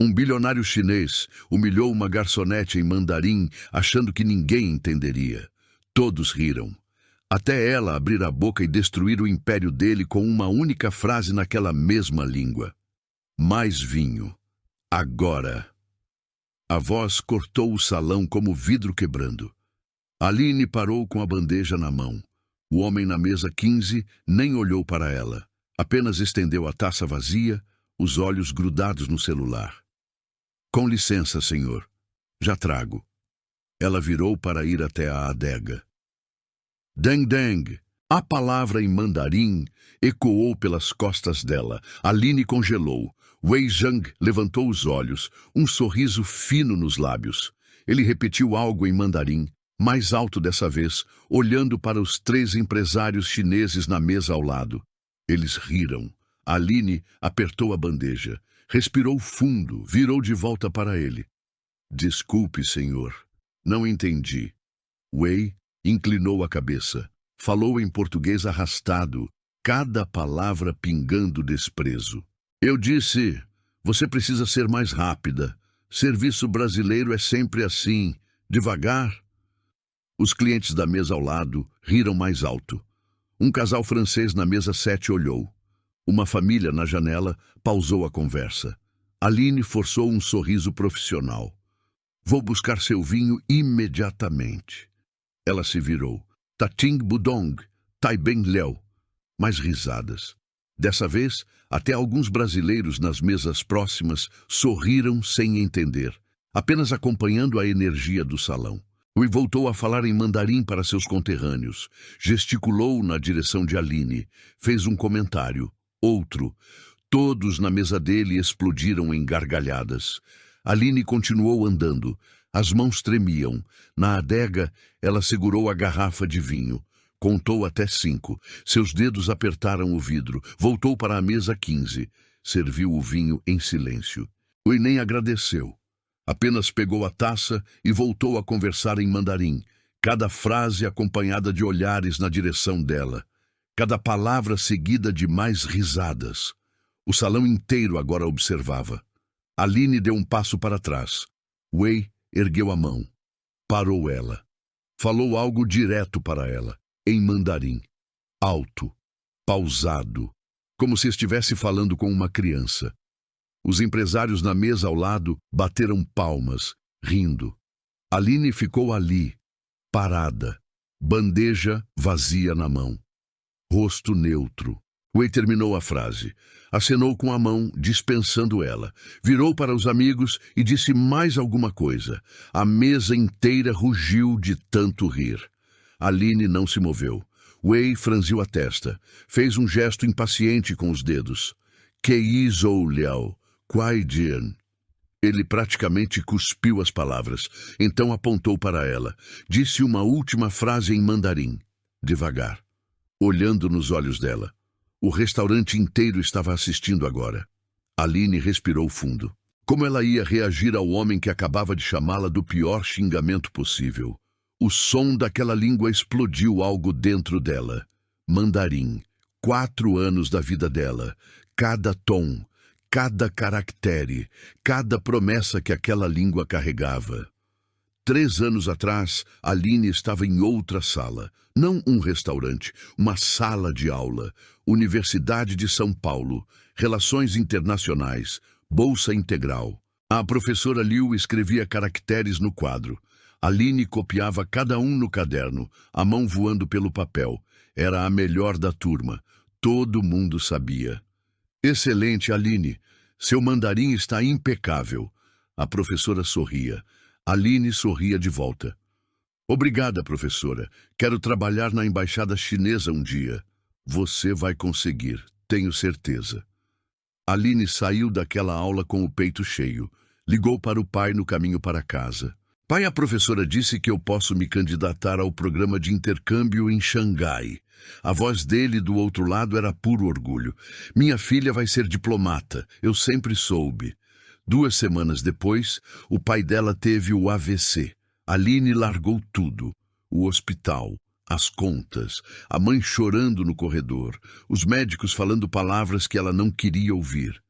Um bilionário chinês humilhou uma garçonete em mandarim, achando que ninguém entenderia. Todos riram. Até ela abrir a boca e destruir o império dele com uma única frase naquela mesma língua. Mais vinho. Agora. A voz cortou o salão como vidro quebrando. Aline parou com a bandeja na mão. O homem na mesa 15 nem olhou para ela. Apenas estendeu a taça vazia, os olhos grudados no celular. Com licença, senhor. Já trago. Ela virou para ir até a adega. Deng Deng. A palavra em mandarim ecoou pelas costas dela. Aline congelou. Wei Zhang levantou os olhos, um sorriso fino nos lábios. Ele repetiu algo em mandarim, mais alto dessa vez, olhando para os 3 empresários chineses na mesa ao lado. Eles riram. Aline apertou a bandeja. Respirou fundo, virou de volta para ele. Desculpe, senhor. Não entendi. Wei inclinou a cabeça. Falou em português arrastado, cada palavra pingando desprezo. Eu disse, você precisa ser mais rápida. Serviço brasileiro é sempre assim, devagar. Os clientes da mesa ao lado riram mais alto. Um casal francês na mesa 7 olhou. Uma família na janela pausou a conversa. Aline forçou um sorriso profissional. Vou buscar seu vinho imediatamente. Ela se virou. Tating Budong, Tai Ben Liao. Mais risadas. Dessa vez, até alguns brasileiros nas mesas próximas sorriram sem entender, apenas acompanhando a energia do salão. Wei voltou a falar em mandarim para seus conterrâneos. Gesticulou na direção de Aline. Fez um comentário. Outro. Todos na mesa dele explodiram em gargalhadas. Aline continuou andando. As mãos tremiam. Na adega, ela segurou a garrafa de vinho. Contou até 5. Seus dedos apertaram o vidro. Voltou para a mesa 15. Serviu o vinho em silêncio. Wei nem agradeceu. Apenas pegou a taça e voltou a conversar em mandarim. Cada frase acompanhada de olhares na direção dela. Cada palavra seguida de mais risadas. O salão inteiro agora observava. Aline deu um passo para trás. Wei ergueu a mão. Parou ela. Falou algo direto para ela. Em mandarim, alto, pausado, como se estivesse falando com uma criança. Os empresários na mesa ao lado bateram palmas, rindo. Aline ficou ali, parada, bandeja vazia na mão. Rosto neutro. Wei terminou a frase. Acenou com a mão, dispensando ela. Virou para os amigos e disse mais alguma coisa. A mesa inteira rugiu de tanto rir. Aline não se moveu. Wei franziu a testa. Fez um gesto impaciente com os dedos. Kei Zhou Liao, Kuai Jian. Ele praticamente cuspiu as palavras. Então apontou para ela. Disse uma última frase em mandarim. Devagar. Olhando nos olhos dela. O restaurante inteiro estava assistindo agora. Aline respirou fundo. Como ela ia reagir ao homem que acabava de chamá-la do pior xingamento possível? O som daquela língua explodiu algo dentro dela. Mandarim. 4 anos da vida dela. Cada tom, cada caractere, cada promessa que aquela língua carregava. 3 anos atrás, Aline estava em outra sala. Não um restaurante, uma sala de aula. Universidade de São Paulo. Relações internacionais. Bolsa integral. A professora Liu escrevia caracteres no quadro. Aline copiava cada um no caderno, a mão voando pelo papel. Era a melhor da turma. Todo mundo sabia. Excelente, Aline. Seu mandarim está impecável. A professora sorria. Aline sorria de volta. Obrigada, professora. Quero trabalhar na embaixada chinesa um dia. Você vai conseguir, tenho certeza. Aline saiu daquela aula com o peito cheio. Ligou para o pai no caminho para casa. Pai, a professora disse que eu posso me candidatar ao programa de intercâmbio em Xangai. A voz dele do outro lado era puro orgulho. Minha filha vai ser diplomata, eu sempre soube. 2 semanas depois, o pai dela teve o AVC. Aline largou tudo. O hospital, as contas, a mãe chorando no corredor, os médicos falando palavras que ela não queria ouvir.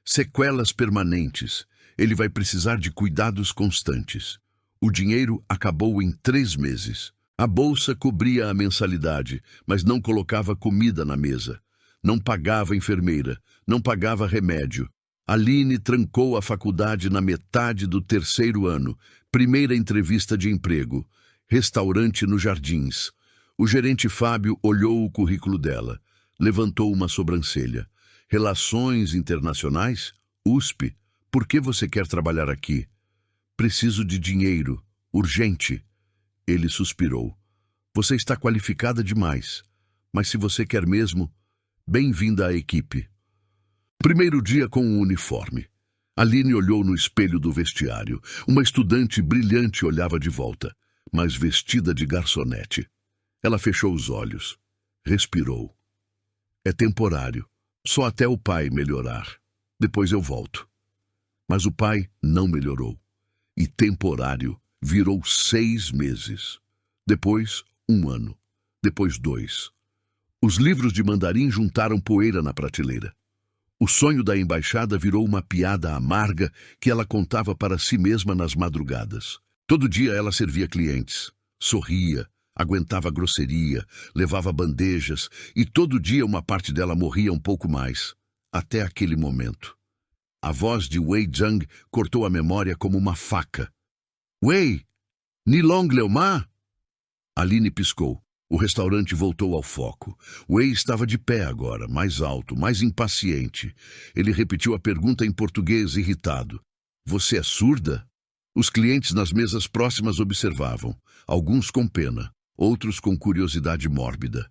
Sequelas permanentes. Ele vai precisar de cuidados constantes. O dinheiro acabou em 3 meses. A bolsa cobria a mensalidade, mas não colocava comida na mesa. Não pagava enfermeira, não pagava remédio. Aline trancou a faculdade na metade do 3º ano. Primeira entrevista de emprego. Restaurante nos Jardins. O gerente Fábio olhou o currículo dela. Levantou uma sobrancelha. Relações internacionais? USP. Por que você quer trabalhar aqui? Preciso de dinheiro. Urgente. Ele suspirou. Você está qualificada demais. Mas se você quer mesmo, bem-vinda à equipe. Primeiro dia com o uniforme. Aline olhou no espelho do vestiário. Uma estudante brilhante olhava de volta, mas vestida de garçonete. Ela fechou os olhos. Respirou. É temporário. Só até o pai melhorar. Depois eu volto. Mas o pai não melhorou. E temporário virou 6 meses. Depois, 1 ano. Depois 2. Os livros de mandarim juntaram poeira na prateleira. O sonho da embaixada virou uma piada amarga que ela contava para si mesma nas madrugadas. Todo dia ela servia clientes, sorria, aguentava grosseria, levava bandejas e todo dia uma parte dela morria um pouco mais, até aquele momento. A voz de Wei Zhang cortou a memória como uma faca. Wei, Nilong Leomar? Aline piscou. O restaurante voltou ao foco. Wei estava de pé agora, mais alto, mais impaciente. Ele repetiu a pergunta em português, irritado. Você é surda? Os clientes nas mesas próximas observavam, alguns com pena, outros com curiosidade mórbida.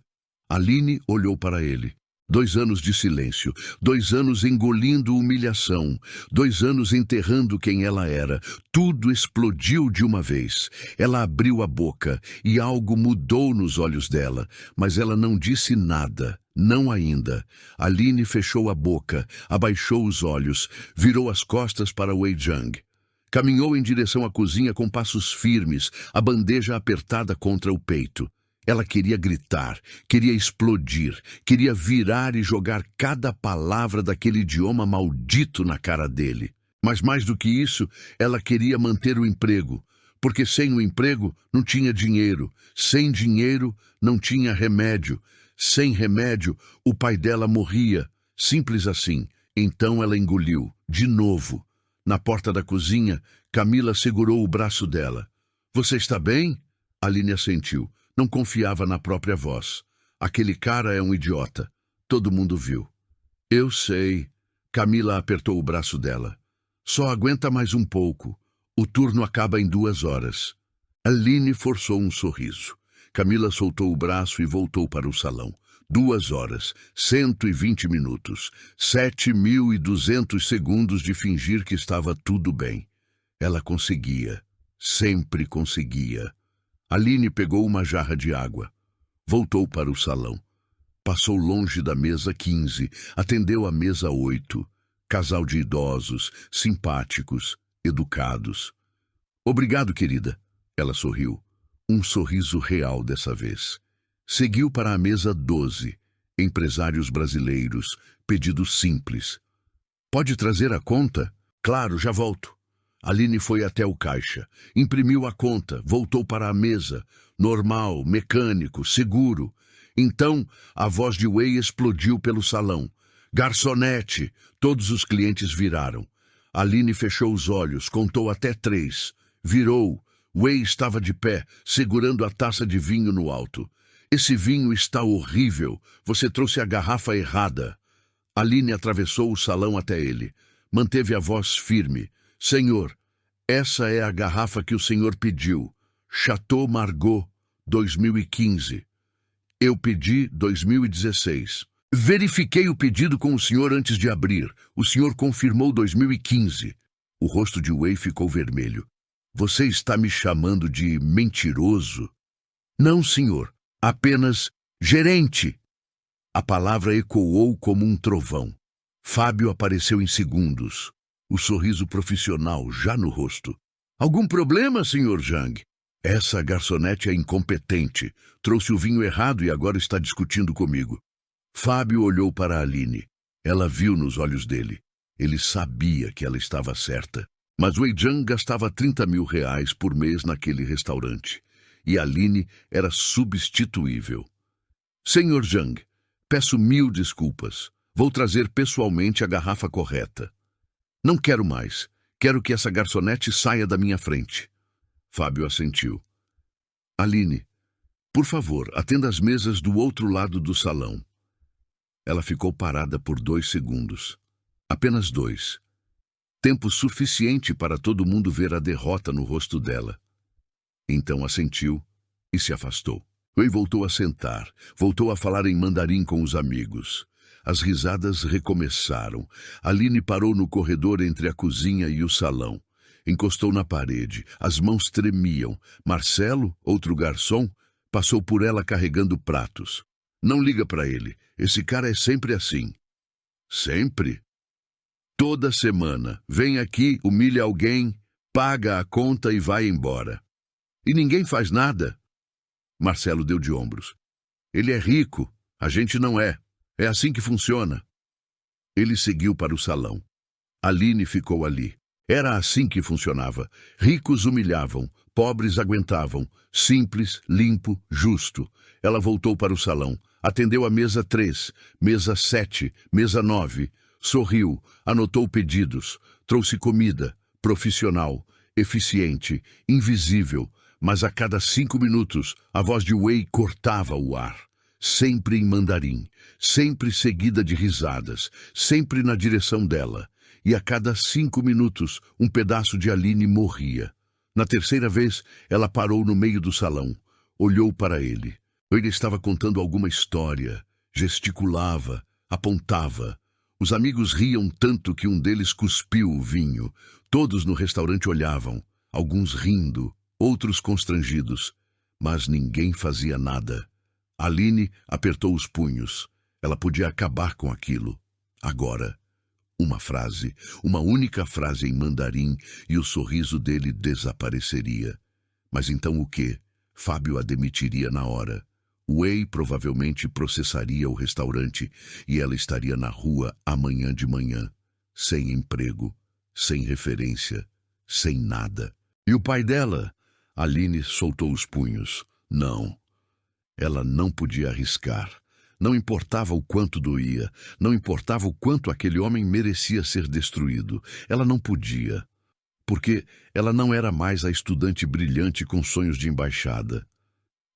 Aline olhou para ele. 2 anos de silêncio, 2 anos engolindo humilhação, 2 anos enterrando quem ela era. Tudo explodiu de uma vez. Ela abriu a boca e algo mudou nos olhos dela, mas ela não disse nada, não ainda. Aline fechou a boca, abaixou os olhos, virou as costas para Wei Zhang. Caminhou em direção à cozinha com passos firmes, a bandeja apertada contra o peito. Ela queria gritar, queria explodir, queria virar e jogar cada palavra daquele idioma maldito na cara dele. Mas mais do que isso, ela queria manter o emprego, porque sem o emprego não tinha dinheiro, sem dinheiro não tinha remédio, sem remédio o pai dela morria, simples assim. Então ela engoliu, de novo. Na porta da cozinha, Camila segurou o braço dela. Você está bem? Aline assentiu. Não confiava na própria voz. Aquele cara é um idiota. Todo mundo viu. Eu sei. Camila apertou o braço dela. Só aguenta mais um pouco. O turno acaba em 2 horas. Aline forçou um sorriso. Camila soltou o braço e voltou para o salão. 2 horas, 120 minutos, 7.200 segundos de fingir que estava tudo bem. Ela conseguia. Sempre conseguia. Aline pegou uma jarra de água. Voltou para o salão. Passou longe da mesa 15, atendeu a mesa 8. Casal de idosos, simpáticos, educados. Obrigado, querida. Ela sorriu. Um sorriso real dessa vez. Seguiu para a mesa 12. Empresários brasileiros, pedido simples. Pode trazer a conta? Claro, já volto. Aline foi até o caixa, imprimiu a conta, voltou para a mesa. Normal, mecânico, seguro. Então, a voz de Wei explodiu pelo salão. Garçonete! Todos os clientes viraram. Aline fechou os olhos, contou até 3. Virou. Wei estava de pé, segurando a taça de vinho no alto. Esse vinho está horrível. Você trouxe a garrafa errada. Aline atravessou o salão até ele. Manteve a voz firme. Senhor, essa é a garrafa que o senhor pediu. Chateau Margaux, 2015. Eu pedi 2016. Verifiquei o pedido com o senhor antes de abrir. O senhor confirmou 2015. O rosto de Wei ficou vermelho. Você está me chamando de mentiroso? Não, senhor. Apenas gerente. A palavra ecoou como um trovão. Fábio apareceu em segundos. O sorriso profissional já no rosto. Algum problema, senhor Zhang? Essa garçonete é incompetente. Trouxe o vinho errado e agora está discutindo comigo. Fábio olhou para Aline. Ela viu nos olhos dele. Ele sabia que ela estava certa. Mas Wei Jiang gastava 30 mil reais por mês naquele restaurante, e Aline era substituível. Senhor Jiang, peço 1000 desculpas. Vou trazer pessoalmente a garrafa correta. Não quero mais. Quero que essa garçonete saia da minha frente. Fábio assentiu. Aline, por favor, atenda as mesas do outro lado do salão. Ela ficou parada por 2 segundos. Apenas 2. Tempo suficiente para todo mundo ver a derrota no rosto dela. Então assentiu e se afastou. Wei voltou a sentar, voltou a falar em mandarim com os amigos. As risadas recomeçaram. Aline parou no corredor entre a cozinha e o salão. Encostou na parede, as mãos tremiam. Marcelo, outro garçom, passou por ela carregando pratos. Não liga para ele, esse cara é sempre assim. Sempre? Toda semana, vem aqui, humilha alguém, paga a conta e vai embora. E ninguém faz nada? Marcelo deu de ombros. Ele é rico, a gente não é. É assim que funciona. Ele seguiu para o salão. Aline ficou ali. Era assim que funcionava. Ricos humilhavam, pobres aguentavam. Simples, limpo, justo. Ela voltou para o salão. Atendeu a mesa 3, mesa 7, mesa 9. Sorriu, anotou pedidos. Trouxe comida, profissional, eficiente, invisível. Mas a cada 5 minutos, a voz de Wei cortava o ar. Sempre em mandarim, sempre seguida de risadas, sempre na direção dela. E a cada 5 minutos, um pedaço de Aline morria. Na terceira vez, ela parou no meio do salão. Olhou para ele. Ele estava contando alguma história. Gesticulava, apontava. Os amigos riam tanto que um deles cuspiu o vinho. Todos no restaurante olhavam, alguns rindo, outros constrangidos. Mas ninguém fazia nada. Aline apertou os punhos. Ela podia acabar com aquilo. Agora. Uma frase, uma única frase em mandarim, e o sorriso dele desapareceria. Mas então o quê? Fábio a demitiria na hora. Wei provavelmente processaria o restaurante e ela estaria na rua amanhã de manhã, sem emprego, sem referência, sem nada. E o pai dela? Aline soltou os punhos. Não. Ela não podia arriscar. Não importava o quanto doía, não importava o quanto aquele homem merecia ser destruído. Ela não podia, porque ela não era mais a estudante brilhante com sonhos de embaixada.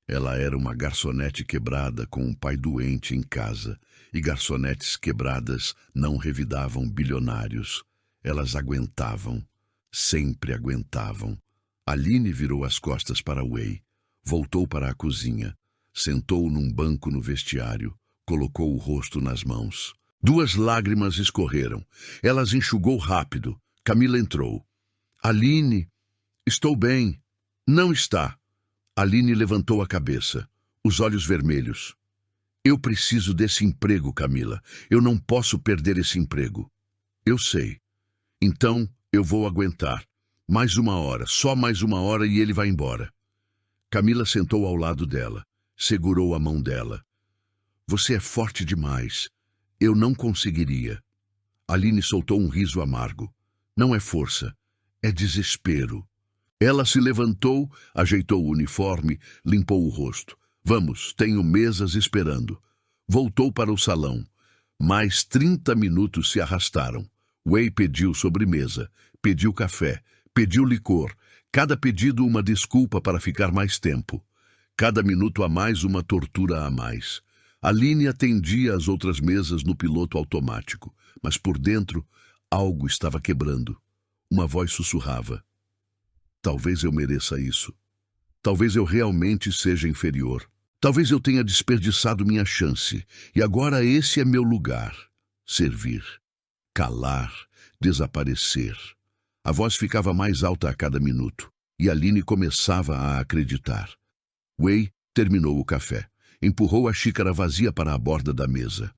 Ela era uma garçonete quebrada com um pai doente em casa, e garçonetes quebradas não revidavam bilionários. Elas aguentavam, sempre aguentavam. Aline virou as costas para Wei, voltou para a cozinha. Sentou num banco no vestiário, colocou o rosto nas mãos. 2 lágrimas escorreram. Ela as enxugou rápido. Camila entrou. Aline, estou bem. Não está. Aline levantou a cabeça, os olhos vermelhos. Eu preciso desse emprego, Camila. Eu não posso perder esse emprego. Eu sei. Então, eu vou aguentar. Mais 1 hora, só mais 1 hora e ele vai embora. Camila sentou ao lado dela. Segurou a mão dela. Você é forte demais. Eu não conseguiria. Aline soltou um riso amargo. Não é força, é desespero. Ela se levantou, ajeitou o uniforme, limpou o rosto. Vamos, tenho mesas esperando. Voltou para o salão. Mais 30 minutos se arrastaram. Wei pediu sobremesa, pediu café, pediu licor. Cada pedido uma desculpa para ficar mais tempo. Cada minuto a mais uma tortura a mais. Aline atendia as outras mesas no piloto automático, mas por dentro algo estava quebrando. Uma voz sussurrava. Talvez eu mereça isso. Talvez eu realmente seja inferior. Talvez eu tenha desperdiçado minha chance, e agora esse é meu lugar. Servir. Calar. Desaparecer. A voz ficava mais alta a cada minuto, e Aline começava a acreditar. Wei terminou o café. Empurrou a xícara vazia para a borda da mesa.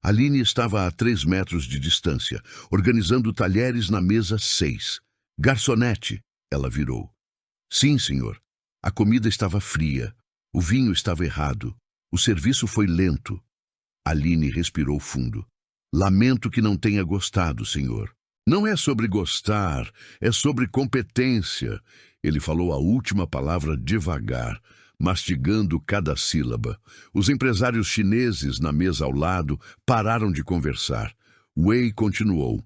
Aline estava a 3 metros de distância, organizando talheres na mesa 6. Garçonete, ela virou. Sim, senhor. A comida estava fria. O vinho estava errado. O serviço foi lento. Aline respirou fundo. Lamento que não tenha gostado, senhor. Não é sobre gostar, é sobre competência. Ele falou a última palavra devagar, mastigando cada sílaba. Os empresários chineses na mesa ao lado pararam de conversar. Wei continuou.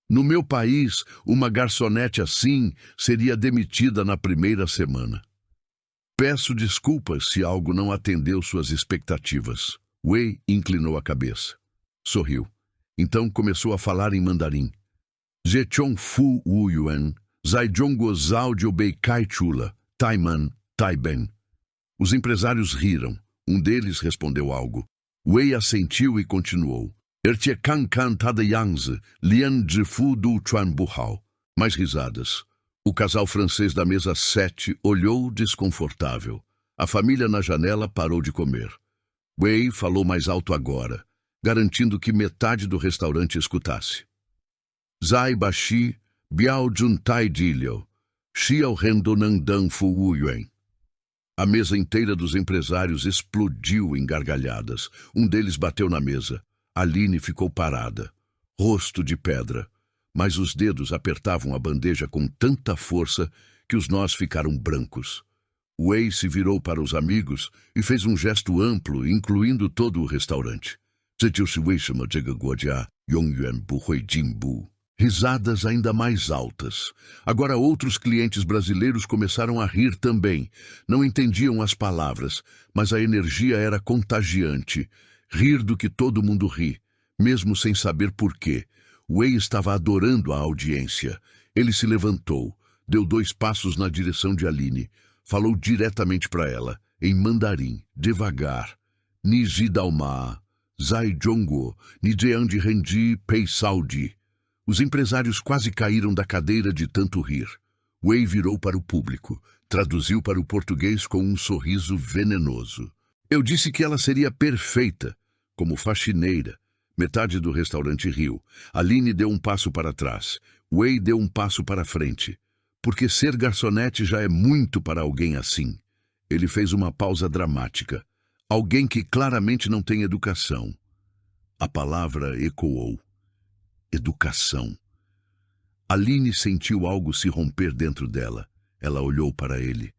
No meu país, uma garçonete assim seria demitida na primeira semana. Peço desculpas se algo não atendeu suas expectativas. Wei inclinou a cabeça. Sorriu. Então começou a falar em mandarim. Zechong Fu Wu Yuan, Zaijongo Zhao Jiu Bei Kai Chula, Taiman, Taiben. Os empresários riram. Um deles respondeu algo. Wei assentiu e continuou. Ertie Kan Kan Tada Yangzi, Lian Zhifu Du Chuan Buhao. Mais risadas. O casal francês da mesa 7 olhou desconfortável. A família na janela parou de comer. Wei falou mais alto agora, garantindo que metade do restaurante escutasse. Zai Baxi, Biao Juntai Dilio, Xiao Rendo Nandang Fu Wu Yuan. A mesa inteira dos empresários explodiu em gargalhadas. Um deles bateu na mesa. Aline ficou parada, rosto de pedra, mas os dedos apertavam a bandeja com tanta força que os nós ficaram brancos. Wei se virou para os amigos e fez um gesto amplo, incluindo todo o restaurante. Risadas ainda mais altas. Agora outros clientes brasileiros começaram a rir também. Não entendiam as palavras, mas a energia era contagiante. Rir do que todo mundo ri, mesmo sem saber por quê. Wei estava adorando a audiência. Ele se levantou, deu 2 passos na direção de Aline. Falou diretamente para ela, em mandarim, devagar. Niji Dalma, Zai Jongo, Nijeandi Rendi Pei Saudi. Os empresários quase caíram da cadeira de tanto rir. Wei virou para o público, traduziu para o português com um sorriso venenoso. Eu disse que ela seria perfeita, como faxineira. Metade do restaurante riu. Aline deu um passo para trás. Wei deu um passo para frente. Porque ser garçonete já é muito para alguém assim. Ele fez uma pausa dramática. Alguém que claramente não tem educação. A palavra ecoou. Educação. Aline sentiu algo se romper dentro dela. Ela olhou para ele,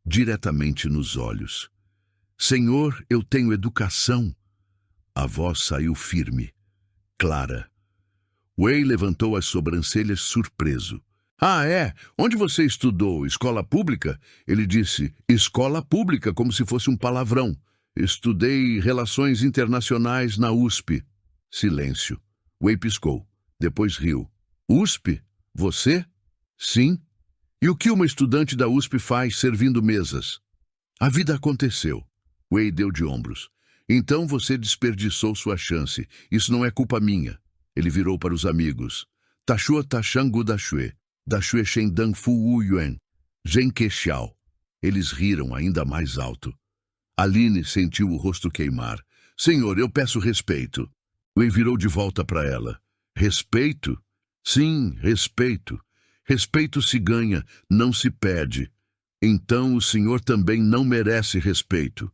diretamente nos olhos. Senhor, eu tenho educação. A voz saiu firme, clara. Wei levantou as sobrancelhas surpreso. Ah, é? Onde você estudou? Escola pública? Ele disse, escola pública, como se fosse um palavrão. Estudei Relações Internacionais na USP. Silêncio. Wei piscou. Depois riu. USP? Você? Sim. E o que uma estudante da USP faz servindo mesas? A vida aconteceu. Wei deu de ombros. Então você desperdiçou sua chance. Isso não é culpa minha. Ele virou para os amigos. Tashua Tashangu Dashue. Dashue Shendang Fu Wu Yuan. Zhen Kexiao. Eles riram ainda mais alto. Aline sentiu o rosto queimar. Senhor, eu peço respeito. Wei virou de volta para ela. Respeito? Sim, respeito. Respeito se ganha, não se pede. Então o senhor também não merece respeito.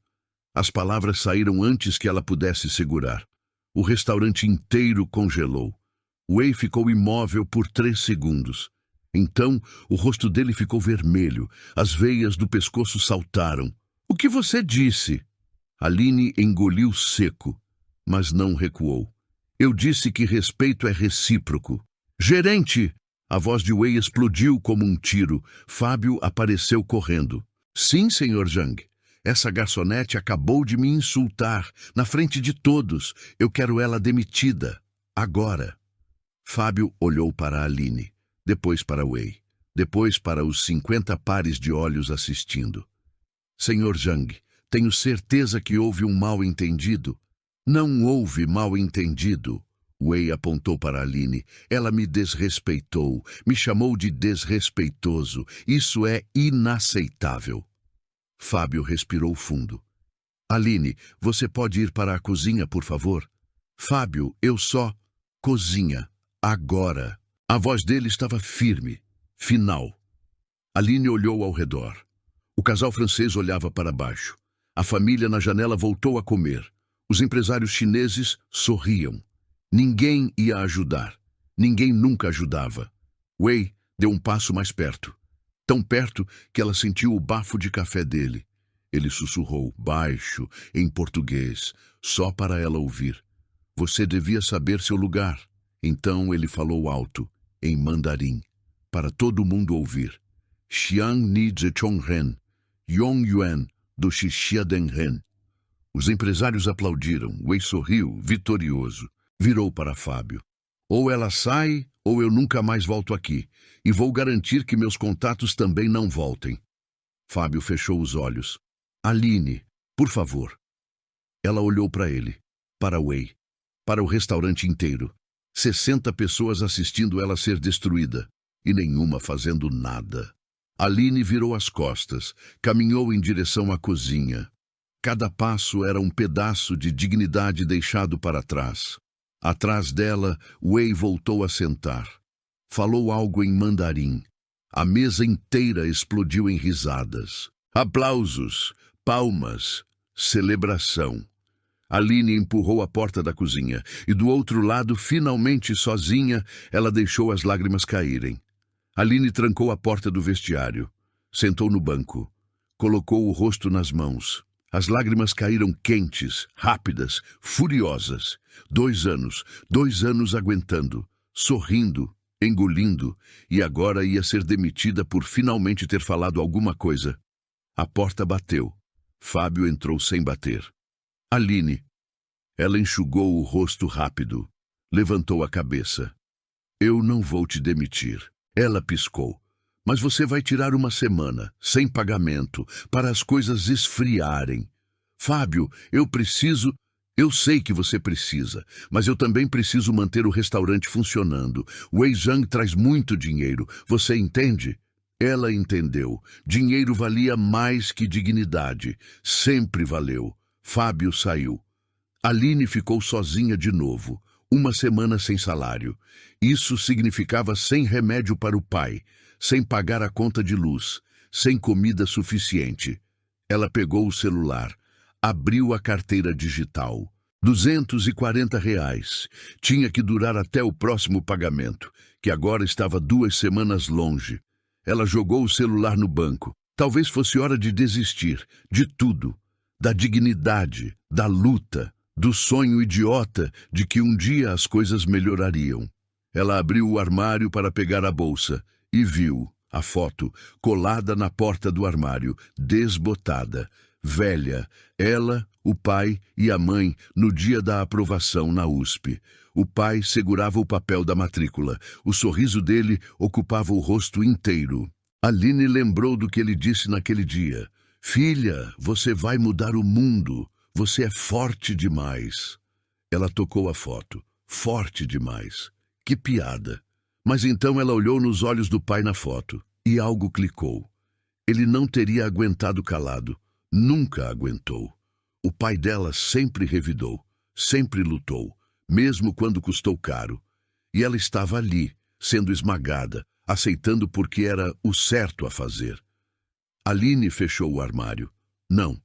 As palavras saíram antes que ela pudesse segurar. O restaurante inteiro congelou. Wei ficou imóvel por 3 segundos. Então, o rosto dele ficou vermelho. As veias do pescoço saltaram. O que você disse? Aline engoliu seco, mas não recuou. Eu disse que respeito é recíproco. Gerente! A voz de Wei explodiu como um tiro. Fábio apareceu correndo. Sim, senhor Zhang. Essa garçonete acabou de me insultar, na frente de todos. Eu quero ela demitida. Agora. Fábio olhou para Aline, depois para Wei, depois para os 50 pares de olhos assistindo. Senhor Zhang, tenho certeza que houve um mal-entendido. Não houve mal-entendido. Wei apontou para Aline. Ela me desrespeitou, me chamou de desrespeitoso. Isso é inaceitável. Fábio respirou fundo. Aline, você pode ir para a cozinha, por favor? Fábio, eu só... Cozinha. Agora. A voz dele estava firme, final. Aline olhou ao redor. O casal francês olhava para baixo. A família na janela voltou a comer. Os empresários chineses sorriam. Ninguém ia ajudar. Ninguém nunca ajudava. Wei deu um passo mais perto. Tão perto que ela sentiu o bafo de café dele. Ele sussurrou, baixo, em português, só para ela ouvir. Você devia saber seu lugar. Então ele falou alto, em mandarim, para todo mundo ouvir. Xiang ni zechongren, Yong Yuan do Xixiadenren. Os empresários aplaudiram. Wei sorriu, vitorioso. Virou para Fábio. Ou ela sai, ou eu nunca mais volto aqui. E vou garantir que meus contatos também não voltem. Fábio fechou os olhos. Aline, por favor. Ela olhou para ele, para Wei, para o restaurante inteiro. 60 pessoas assistindo ela ser destruída, e nenhuma fazendo nada. Aline virou as costas, caminhou em direção à cozinha. Cada passo era um pedaço de dignidade deixado para trás. Atrás dela, Wei voltou a sentar. Falou algo em mandarim. A mesa inteira explodiu em risadas. Aplausos, palmas, celebração. Aline empurrou a porta da cozinha e do outro lado, finalmente sozinha, ela deixou as lágrimas caírem. Aline trancou a porta do vestiário, sentou no banco, colocou o rosto nas mãos. As lágrimas caíram quentes, rápidas, furiosas. 2 anos aguentando, sorrindo, engolindo, e agora ia ser demitida por finalmente ter falado alguma coisa. A porta bateu. Fábio entrou sem bater. Aline. Ela enxugou o rosto rápido. Levantou a cabeça. Eu não vou te demitir. Ela piscou. Mas você vai tirar uma semana, sem pagamento, para as coisas esfriarem. Fábio, eu sei que você precisa, mas eu também preciso manter o restaurante funcionando. Wei Zhang traz muito dinheiro, você entende? Ela entendeu. Dinheiro valia mais que dignidade. Sempre valeu. Fábio saiu. Aline ficou sozinha de novo. 1 semana sem salário. Isso significava sem remédio para o pai, sem pagar a conta de luz, sem comida suficiente. Ela pegou o celular, abriu a carteira digital. R$ 240. Tinha que durar até o próximo pagamento, que agora estava 2 semanas longe. Ela jogou o celular no banco. Talvez fosse hora de desistir, de tudo. Da dignidade, da luta, do sonho idiota de que um dia as coisas melhorariam. Ela abriu o armário para pegar a bolsa e viu a foto colada na porta do armário, desbotada, velha, ela, o pai e a mãe no dia da aprovação na USP. O pai segurava o papel da matrícula. O sorriso dele ocupava o rosto inteiro. Aline lembrou do que ele disse naquele dia. Filha, você vai mudar o mundo. Você é forte demais. Ela tocou a foto. Forte demais. Que piada. Mas então ela olhou nos olhos do pai na foto e algo clicou. Ele não teria aguentado calado. Nunca aguentou. O pai dela sempre revidou, sempre lutou, mesmo quando custou caro. E ela estava ali, sendo esmagada, aceitando porque era o certo a fazer. Aline fechou o armário. Não,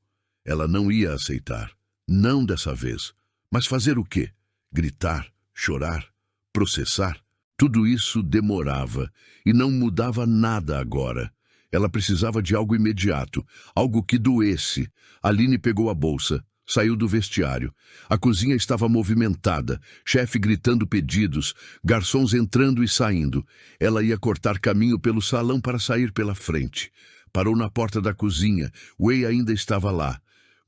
ela não ia aceitar. Não dessa vez. Mas fazer o quê? Gritar, chorar, processar? Tudo isso demorava e não mudava nada agora. Ela precisava de algo imediato, algo que doesse. Aline pegou a bolsa, saiu do vestiário. A cozinha estava movimentada, chefe gritando pedidos, garçons entrando e saindo. Ela ia cortar caminho pelo salão para sair pela frente. Parou na porta da cozinha. Wei ainda estava lá,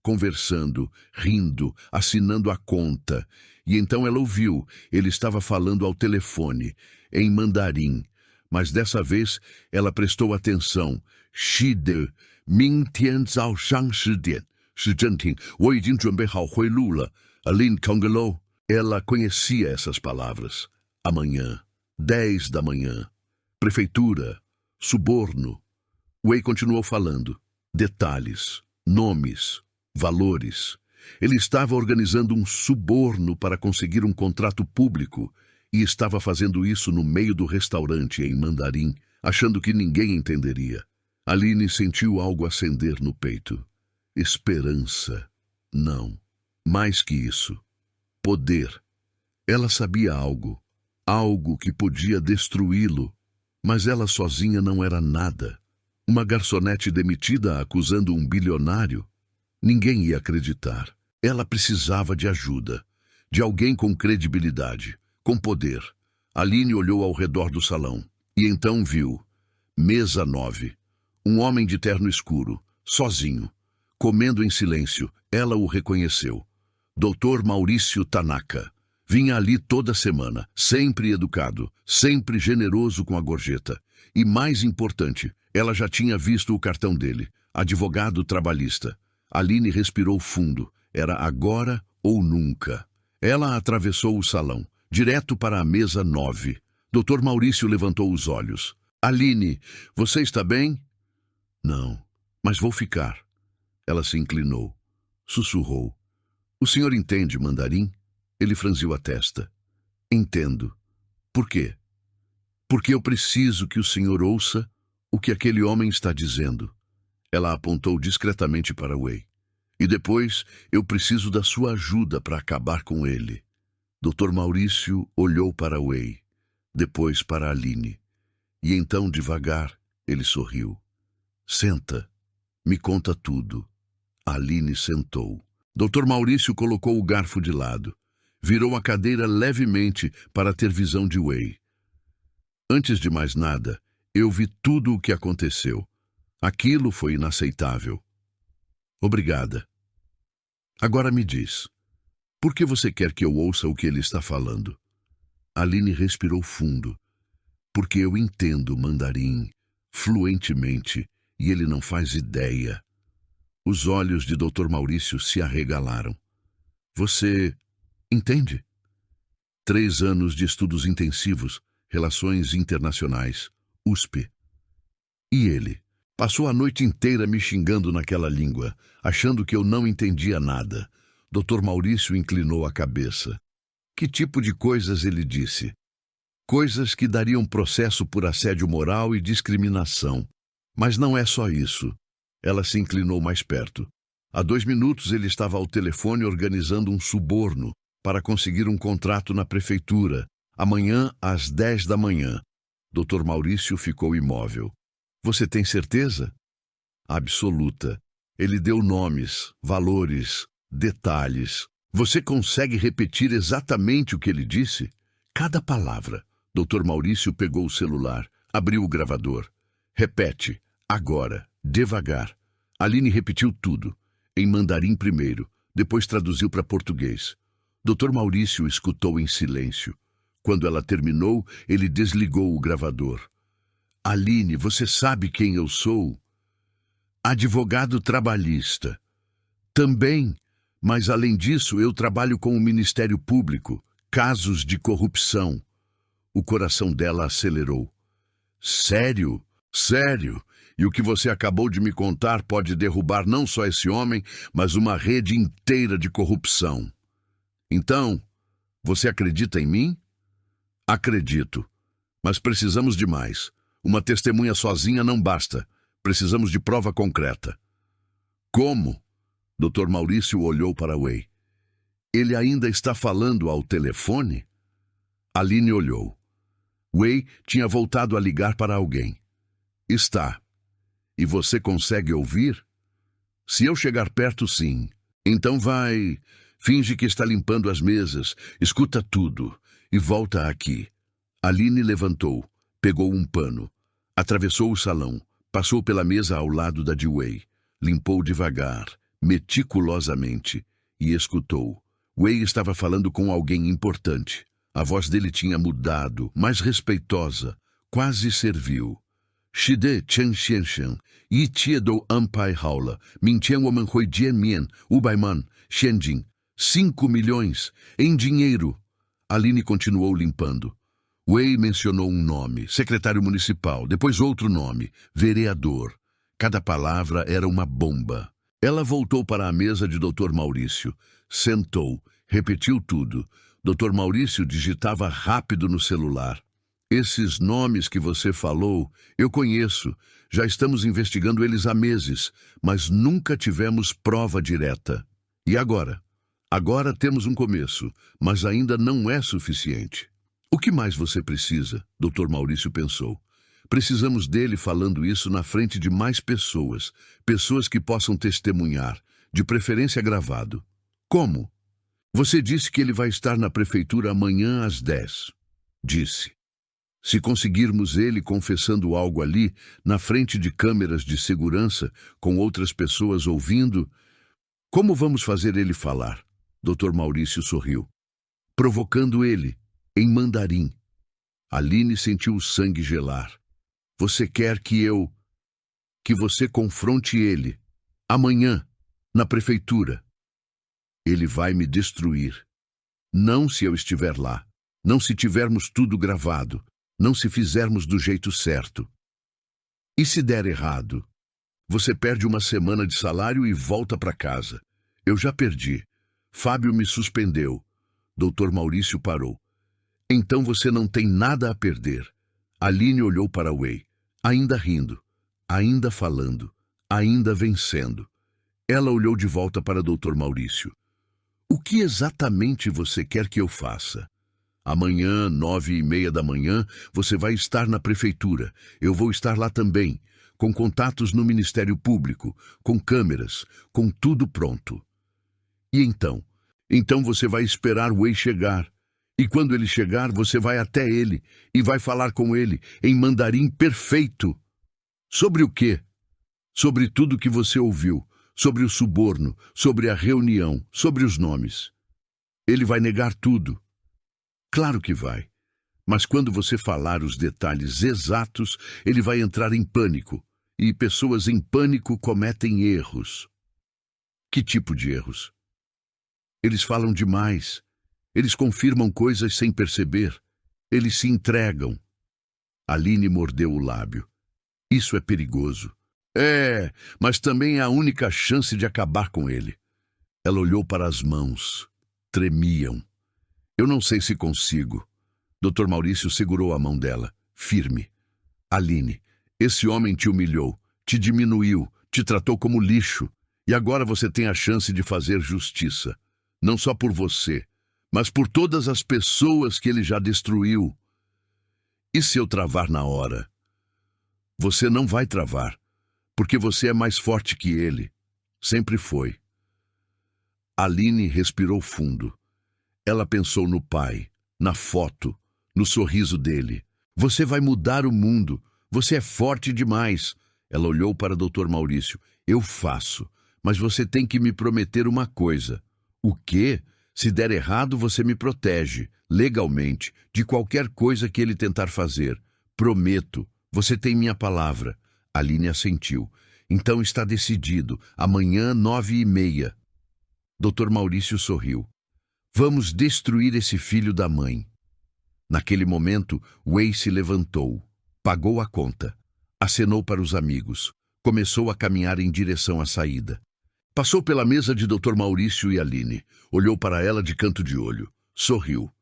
conversando, rindo, assinando a conta. E então ela ouviu. Ele estava falando ao telefone, em mandarim. Mas dessa vez ela prestou atenção. Shide, Mingtian zao shang shidian. Shijenting, wo yijing junbei hao huilu le. Aline Congelou. Ela conhecia essas palavras. Amanhã, 10 da manhã. Prefeitura, suborno. Wei continuou falando. Detalhes, nomes, valores. Ele estava organizando um suborno para conseguir um contrato público e estava fazendo isso no meio do restaurante em mandarim, achando que ninguém entenderia. Aline sentiu algo acender no peito. Esperança. Não. Mais que isso. Poder. Ela sabia algo. algo que podia destruí-lo. Mas ela sozinha não era nada. Uma garçonete demitida acusando um bilionário? Ninguém ia acreditar. Ela precisava de ajuda, de alguém com credibilidade, com poder. Aline olhou ao redor do salão e então viu mesa 9. Um homem de terno escuro, sozinho, comendo em silêncio. Ela o reconheceu. Dr. Maurício Tanaka. Vinha ali toda semana, sempre educado, sempre generoso com a gorjeta. E mais importante, ela já tinha visto o cartão dele, advogado trabalhista. Aline respirou fundo. Era agora ou nunca. Ela atravessou o salão, direto para a mesa 9. Dr. Maurício levantou os olhos. Aline, você está bem? Não, mas vou ficar. Ela se inclinou. Sussurrou. O senhor entende mandarim? Ele franziu a testa. Entendo. Por quê? Porque eu preciso que o senhor ouça o que aquele homem está dizendo. Ela apontou discretamente para Wei. E depois, eu preciso da sua ajuda para acabar com ele. Dr. Maurício olhou para Wei, depois para Aline. E então, devagar, ele sorriu. Senta. Me conta tudo. Aline sentou. Dr. Maurício colocou o garfo de lado. Virou a cadeira levemente para ter visão de Wei. Antes de mais nada, eu vi tudo o que aconteceu. Aquilo foi inaceitável. Obrigada. Agora me diz, por que você quer que eu ouça o que ele está falando? Aline respirou fundo. Porque eu entendo mandarim fluentemente e ele não faz ideia. Os olhos de Dr. Maurício se arregalaram. Você entende? 3 anos de estudos intensivos, relações internacionais, USP. E ele? Passou a noite inteira me xingando naquela língua, achando que eu não entendia nada. Dr. Maurício inclinou a cabeça. Que tipo de coisas ele disse? Coisas que dariam processo por assédio moral e discriminação. Mas não é só isso. Ela se inclinou mais perto. Há 2 minutos ele estava ao telefone organizando um suborno para conseguir um contrato na prefeitura. Amanhã, às 10 da manhã. Dr. Maurício ficou imóvel. Você tem certeza? Absoluta. Ele deu nomes, valores, detalhes. Você consegue repetir exatamente o que ele disse? Cada palavra. Dr. Maurício pegou o celular, abriu o gravador. Repete, agora, devagar. Aline repetiu tudo, em mandarim primeiro, depois traduziu para português. Dr. Maurício escutou em silêncio. Quando ela terminou, ele desligou o gravador. Aline, você sabe quem eu sou? Advogado trabalhista. Também, mas além disso, eu trabalho com o Ministério Público, casos de corrupção. O coração dela acelerou. Sério? Sério? E o que você acabou de me contar pode derrubar não só esse homem, mas uma rede inteira de corrupção. Então, você acredita em mim? Acredito. Mas precisamos de mais. Uma testemunha sozinha não basta. Precisamos de prova concreta. Como? Dr. Maurício olhou para Wei. Ele ainda está falando ao telefone? Aline olhou. Wei tinha voltado a ligar para alguém. Está. E você consegue ouvir? Se eu chegar perto, sim. Então vai. Finge que está limpando as mesas, escuta tudo e volta aqui. Aline levantou, pegou um pano, atravessou o salão, passou pela mesa ao lado da de Wei, limpou devagar, meticulosamente, e escutou. Wei estava falando com alguém importante. A voz dele tinha mudado, mais respeitosa, quase servil. Shide Chen Xianshan, Yi Chiedo Ampai Haula, Mintian Woman Hui Jian Mian, Ubaiman, Xianjin. 5 milhões, em dinheiro. Aline continuou limpando. Wei mencionou um nome, secretário municipal, depois outro nome, vereador. Cada palavra era uma bomba. Ela voltou para a mesa de Dr. Maurício, sentou, repetiu tudo. Dr. Maurício digitava rápido no celular. Esses nomes que você falou, eu conheço. Já estamos investigando eles há meses, mas nunca tivemos prova direta. E agora? Agora temos um começo, mas ainda não é suficiente. O que mais você precisa? Dr. Maurício pensou. Precisamos dele falando isso na frente de mais pessoas, pessoas que possam testemunhar, de preferência gravado. Como? Você disse que ele vai estar na prefeitura amanhã às 10. Disse. Se conseguirmos ele confessando algo ali, na frente de câmeras de segurança, com outras pessoas ouvindo, como vamos fazer ele falar? Dr. Maurício sorriu. Provocando ele, em mandarim. Aline sentiu o sangue gelar. Você quer que você confronte ele, amanhã, na prefeitura. Ele vai me destruir. Não se eu estiver lá. Não se tivermos tudo gravado. Não se fizermos do jeito certo. E se der errado? Você perde uma semana de salário e volta para casa. Eu já perdi. Fábio me suspendeu. Dr. Maurício parou. Então você não tem nada a perder. Aline olhou para Wei, ainda rindo, ainda falando, ainda vencendo. Ela olhou de volta para Dr. Maurício. O que exatamente você quer que eu faça? Amanhã, 9h30 da manhã, você vai estar na prefeitura. Eu vou estar lá também, com contatos no Ministério Público, com câmeras, com tudo pronto. E então? Então você vai esperar o Wei chegar. E quando ele chegar, você vai até ele e vai falar com ele em mandarim perfeito. Sobre o quê? Sobre tudo que você ouviu, sobre o suborno, sobre a reunião, sobre os nomes. Ele vai negar tudo. Claro que vai. Mas quando você falar os detalhes exatos, ele vai entrar em pânico. E pessoas em pânico cometem erros. Que tipo de erros? Eles falam demais. Eles confirmam coisas sem perceber. Eles se entregam. Aline mordeu o lábio. Isso é perigoso. É, mas também é a única chance de acabar com ele. Ela olhou para as mãos. Tremiam. Eu não sei se consigo. Dr. Maurício segurou a mão dela, firme. Aline, esse homem te humilhou, te diminuiu, te tratou como lixo. E agora você tem a chance de fazer justiça. Não só por você, mas por todas as pessoas que ele já destruiu. E se eu travar na hora? Você não vai travar, porque você é mais forte que ele. Sempre foi. Aline respirou fundo. Ela pensou no pai, na foto, no sorriso dele. Você vai mudar o mundo. Você é forte demais. Ela olhou para Dr. Maurício. Eu faço, mas você tem que me prometer uma coisa. O quê? Se der errado, você me protege, legalmente, de qualquer coisa que ele tentar fazer. Prometo. Você tem minha palavra. Aline assentiu. Então está decidido. Amanhã, 9h30. Dr. Maurício sorriu. Vamos destruir esse filho da mãe. Naquele momento, Wei se levantou, pagou a conta, acenou para os amigos, começou a caminhar em direção à saída. Passou pela mesa de Dr. Maurício e Aline, olhou para ela de canto de olho, sorriu,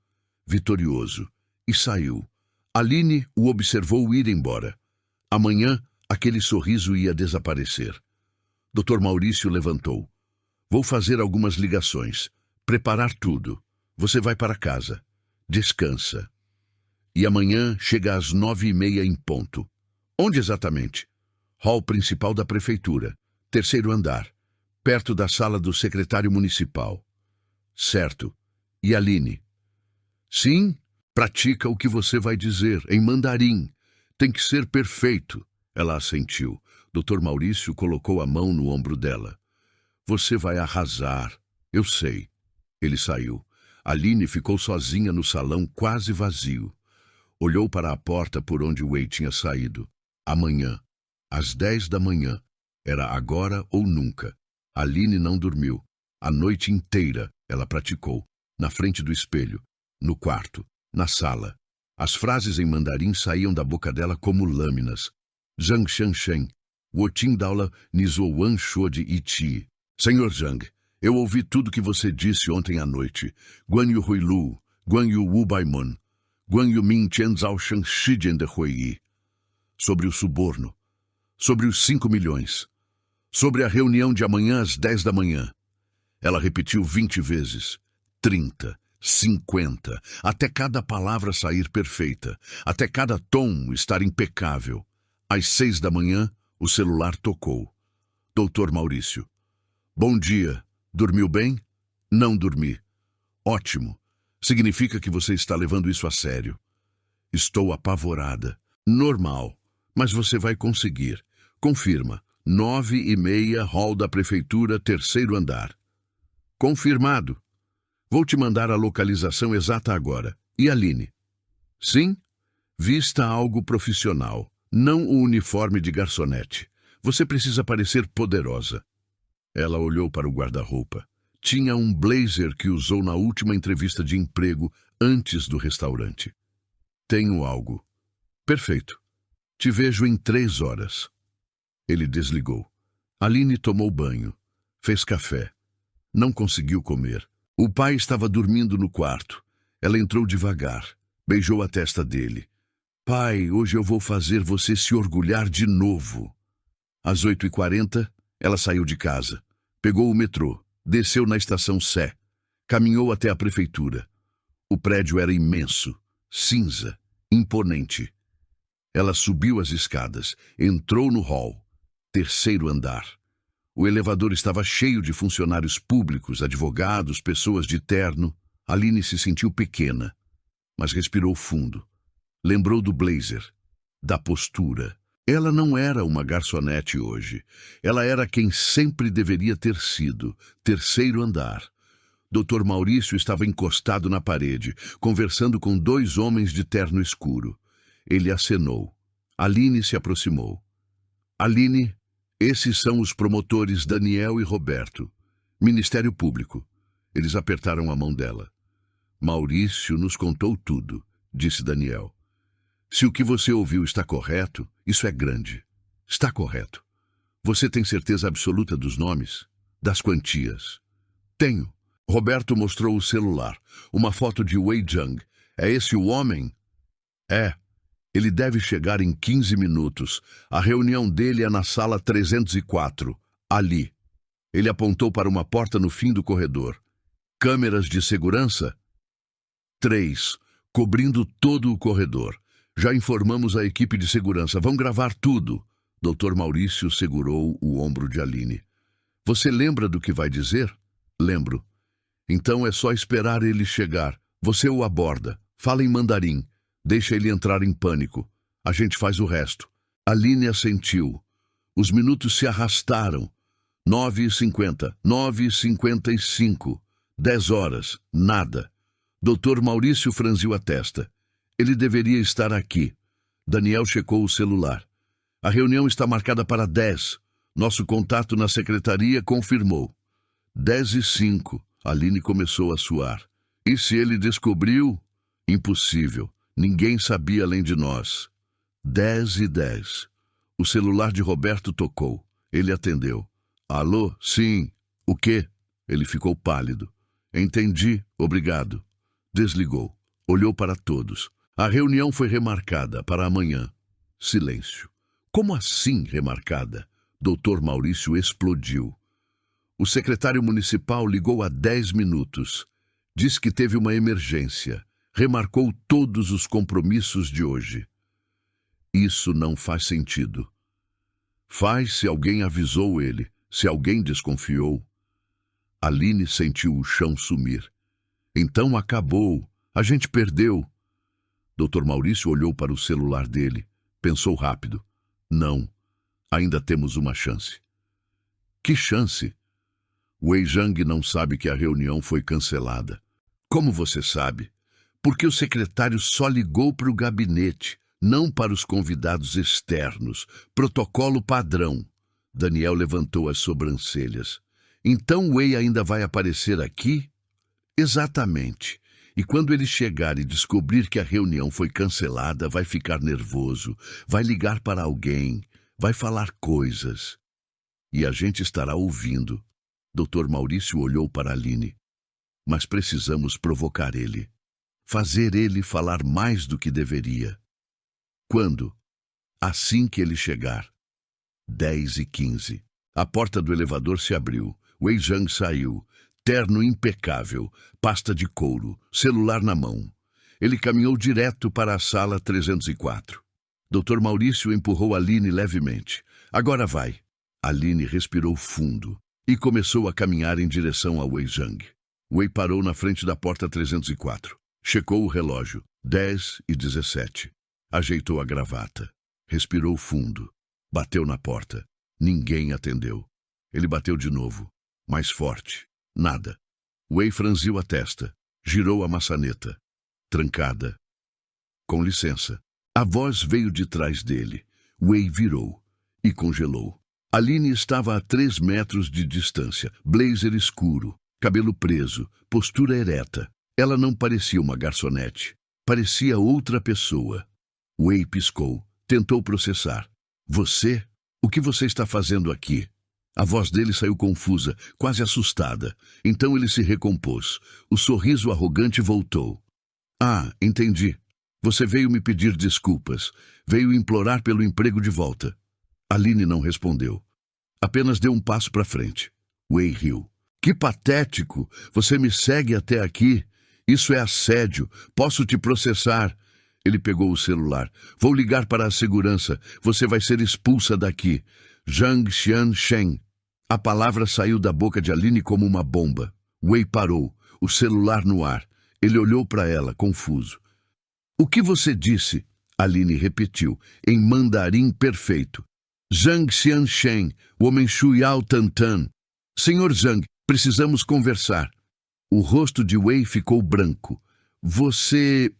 vitorioso, e saiu. Aline o observou ir embora. Amanhã, aquele sorriso ia desaparecer. Dr. Maurício levantou. Vou fazer algumas ligações, preparar tudo. Você vai para casa. Descansa. E amanhã chega às 9h30 em ponto. Onde exatamente? Hall principal da prefeitura, 3º andar, perto da sala do secretário municipal. Certo. E Aline? Sim, pratica o que você vai dizer, em mandarim. Tem que ser perfeito. Ela assentiu. Dr. Maurício colocou a mão no ombro dela. Você vai arrasar. Eu sei. Ele saiu. Aline ficou sozinha no salão quase vazio. Olhou para a porta por onde Wei tinha saído. Amanhã, às 10 da manhã. Era agora ou nunca. Aline não dormiu. A noite inteira ela praticou. Na frente do espelho, no quarto, na sala. As frases em mandarim saíam da boca dela como lâminas. Zhang Shanshen, Wotin Daula Nizuan Shode Iti. Senhor Zhang, eu ouvi tudo que você disse ontem à noite. Guan Yu Huilu, Guan Yu Wu Baimun, Guan Yu Min Chen Zhao Shang Shijian de Huiyi. Sobre o suborno, sobre os 5 milhões, sobre a reunião de amanhã às 10 da manhã. Ela repetiu 20 vezes, 30, 50, até cada palavra sair perfeita, até cada tom estar impecável. Às 6 da manhã, o celular tocou. Doutor Maurício. Bom dia. Dormiu bem? Não dormi. Ótimo. Significa que você está levando isso a sério. Estou apavorada. Normal. Mas você vai conseguir. Confirma. 9:30, hall da prefeitura, 3º andar. Confirmado. Vou te mandar a localização exata agora. E Aline? Sim? Vista algo profissional, não o uniforme de garçonete. Você precisa parecer poderosa. Ela olhou para o guarda-roupa. Tinha um blazer que usou na última entrevista de emprego antes do restaurante. Tenho algo. Perfeito. Te vejo em 3 horas. Ele desligou. Aline tomou banho. Fez café. Não conseguiu comer. O pai estava dormindo no quarto. Ela entrou devagar. Beijou a testa dele. Pai, hoje eu vou fazer você se orgulhar de novo. Às 8:40, ela saiu de casa. Pegou o metrô. Desceu na estação Sé. Caminhou até a prefeitura. O prédio era imenso, cinza, imponente. Ela subiu as escadas, entrou no hall. 3º andar. O elevador estava cheio de funcionários públicos, advogados, pessoas de terno. Aline se sentiu pequena, mas respirou fundo. Lembrou do blazer, da postura. Ela não era uma garçonete hoje. Ela era quem sempre deveria ter sido. 3º andar. Dr. Maurício estava encostado na parede, conversando com 2 homens de terno escuro. Ele acenou. Aline se aproximou. Aline, esses são os promotores Daniel e Roberto. Ministério Público. Eles apertaram a mão dela. Maurício nos contou tudo, disse Daniel. Se o que você ouviu está correto, isso é grande. Está correto. Você tem certeza absoluta dos nomes? Das quantias? Tenho. Roberto mostrou o celular. Uma foto de Wei Zhang. É esse o homem? É. Ele deve chegar em 15 minutos. A reunião dele é na sala 304, ali. Ele apontou para uma porta no fim do corredor. Câmeras de segurança? 3, cobrindo todo o corredor. Já informamos a equipe de segurança. Vão gravar tudo. Dr. Maurício segurou o ombro de Aline. Você lembra do que vai dizer? Lembro. Então é só esperar ele chegar. Você o aborda. Fala em mandarim. Deixa ele entrar em pânico. A gente faz o resto. Aline assentiu. Os minutos se arrastaram. 9:50, 9:55. 10 horas. Nada. Dr. Maurício franziu a testa. Ele deveria estar aqui. Daniel checou o celular. A reunião está marcada para 10. Nosso contato na secretaria confirmou. 10:05. Aline começou a suar. E se ele descobriu? Impossível. Ninguém sabia além de nós. 10:10. O celular de Roberto tocou. Ele atendeu. Alô? Sim. O quê? Ele ficou pálido. Entendi. Obrigado. Desligou. Olhou para todos. A reunião foi remarcada para amanhã. Silêncio. Como assim remarcada? Dr. Maurício explodiu. O secretário municipal ligou há 10 minutos. Disse que teve uma emergência. Remarcou todos os compromissos de hoje. Isso não faz sentido. Faz se alguém avisou ele, se alguém desconfiou. Aline sentiu o chão sumir. Então acabou. A gente perdeu. Dr. Maurício olhou para o celular dele. Pensou rápido. Não. Ainda temos uma chance. Que chance? Wei Zhang não sabe que a reunião foi cancelada. Como você sabe? Porque o secretário só ligou para o gabinete, não para os convidados externos. Protocolo padrão. Daniel levantou as sobrancelhas. Então Wei ainda vai aparecer aqui? Exatamente. E quando ele chegar e descobrir que a reunião foi cancelada, vai ficar nervoso, vai ligar para alguém, vai falar coisas. E a gente estará ouvindo. Dr. Maurício olhou para Aline. Mas precisamos provocar ele. Fazer ele falar mais do que deveria. Quando? Assim que ele chegar. 10:15. A porta do elevador se abriu. Wei Zhang saiu. terno impecável, pasta de couro, celular na mão. Ele caminhou direto para a sala 304. Dr. Maurício empurrou Aline levemente. Agora vai. Aline respirou fundo e começou a caminhar em direção a Wei Zhang. Wei parou na frente da porta 304. Checou o relógio. 10h17. Ajeitou a gravata. Respirou fundo. Bateu na porta. Ninguém atendeu. Ele bateu de novo. Mais forte. Nada. Wei franziu a testa. Girou a maçaneta. Trancada. Com licença. A voz veio de trás dele. Wei virou e congelou. Aline estava a 3 metros de distância. Blazer escuro. Cabelo preso. Postura ereta. Ela não parecia uma garçonete. Parecia outra pessoa. Wei piscou. Tentou processar. Você? O que você está fazendo aqui? A voz dele saiu confusa, quase assustada. Então ele se recompôs. O sorriso arrogante voltou. Ah, entendi. Você veio me pedir desculpas. Veio implorar pelo emprego de volta. Aline não respondeu. Apenas deu um passo para frente. Wei riu. Que patético! Você me segue até aqui? Isso é assédio. Posso te processar. Ele pegou o celular. Vou ligar para a segurança. Você vai ser expulsa daqui. Zhang Xiansheng. A palavra saiu da boca de Aline como uma bomba. Wei parou, o celular no ar. Ele olhou para ela, confuso. O que você disse? Aline repetiu, em mandarim perfeito. Zhang Xiansheng, Womenshu Yao Tantan. Senhor Zhang, precisamos conversar. O rosto de Wei ficou branco. Você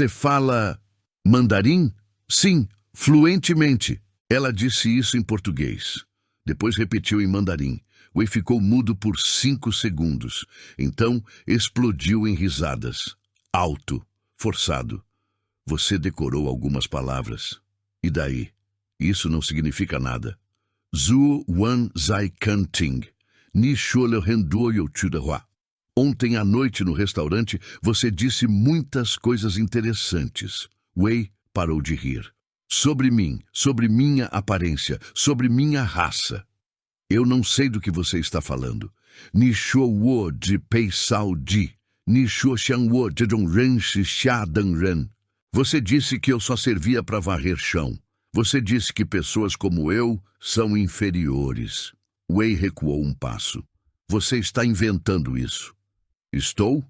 fala mandarim? Sim, fluentemente. Ela disse isso em português. Depois repetiu em mandarim. Wei ficou mudo por 5 segundos. Então explodiu em risadas. Alto, forçado. Você decorou algumas palavras. E daí? Isso não significa nada. Zhu Wan Zai Kan Ting. Ni Shuo Renduo Yo Chudahua. Ontem à noite no restaurante você disse muitas coisas interessantes. Wei parou de rir. Sobre mim, sobre minha aparência, sobre minha raça. Eu não sei do que você está falando. Ni Shuo Wo de Pei Sao Ji. Ni Shuo Xiang Wo de Dong Ren Shi Xia Dang Ren. Você disse que eu só servia para varrer chão. Você disse que pessoas como eu são inferiores. Wei recuou um passo. Você está inventando isso. Estou?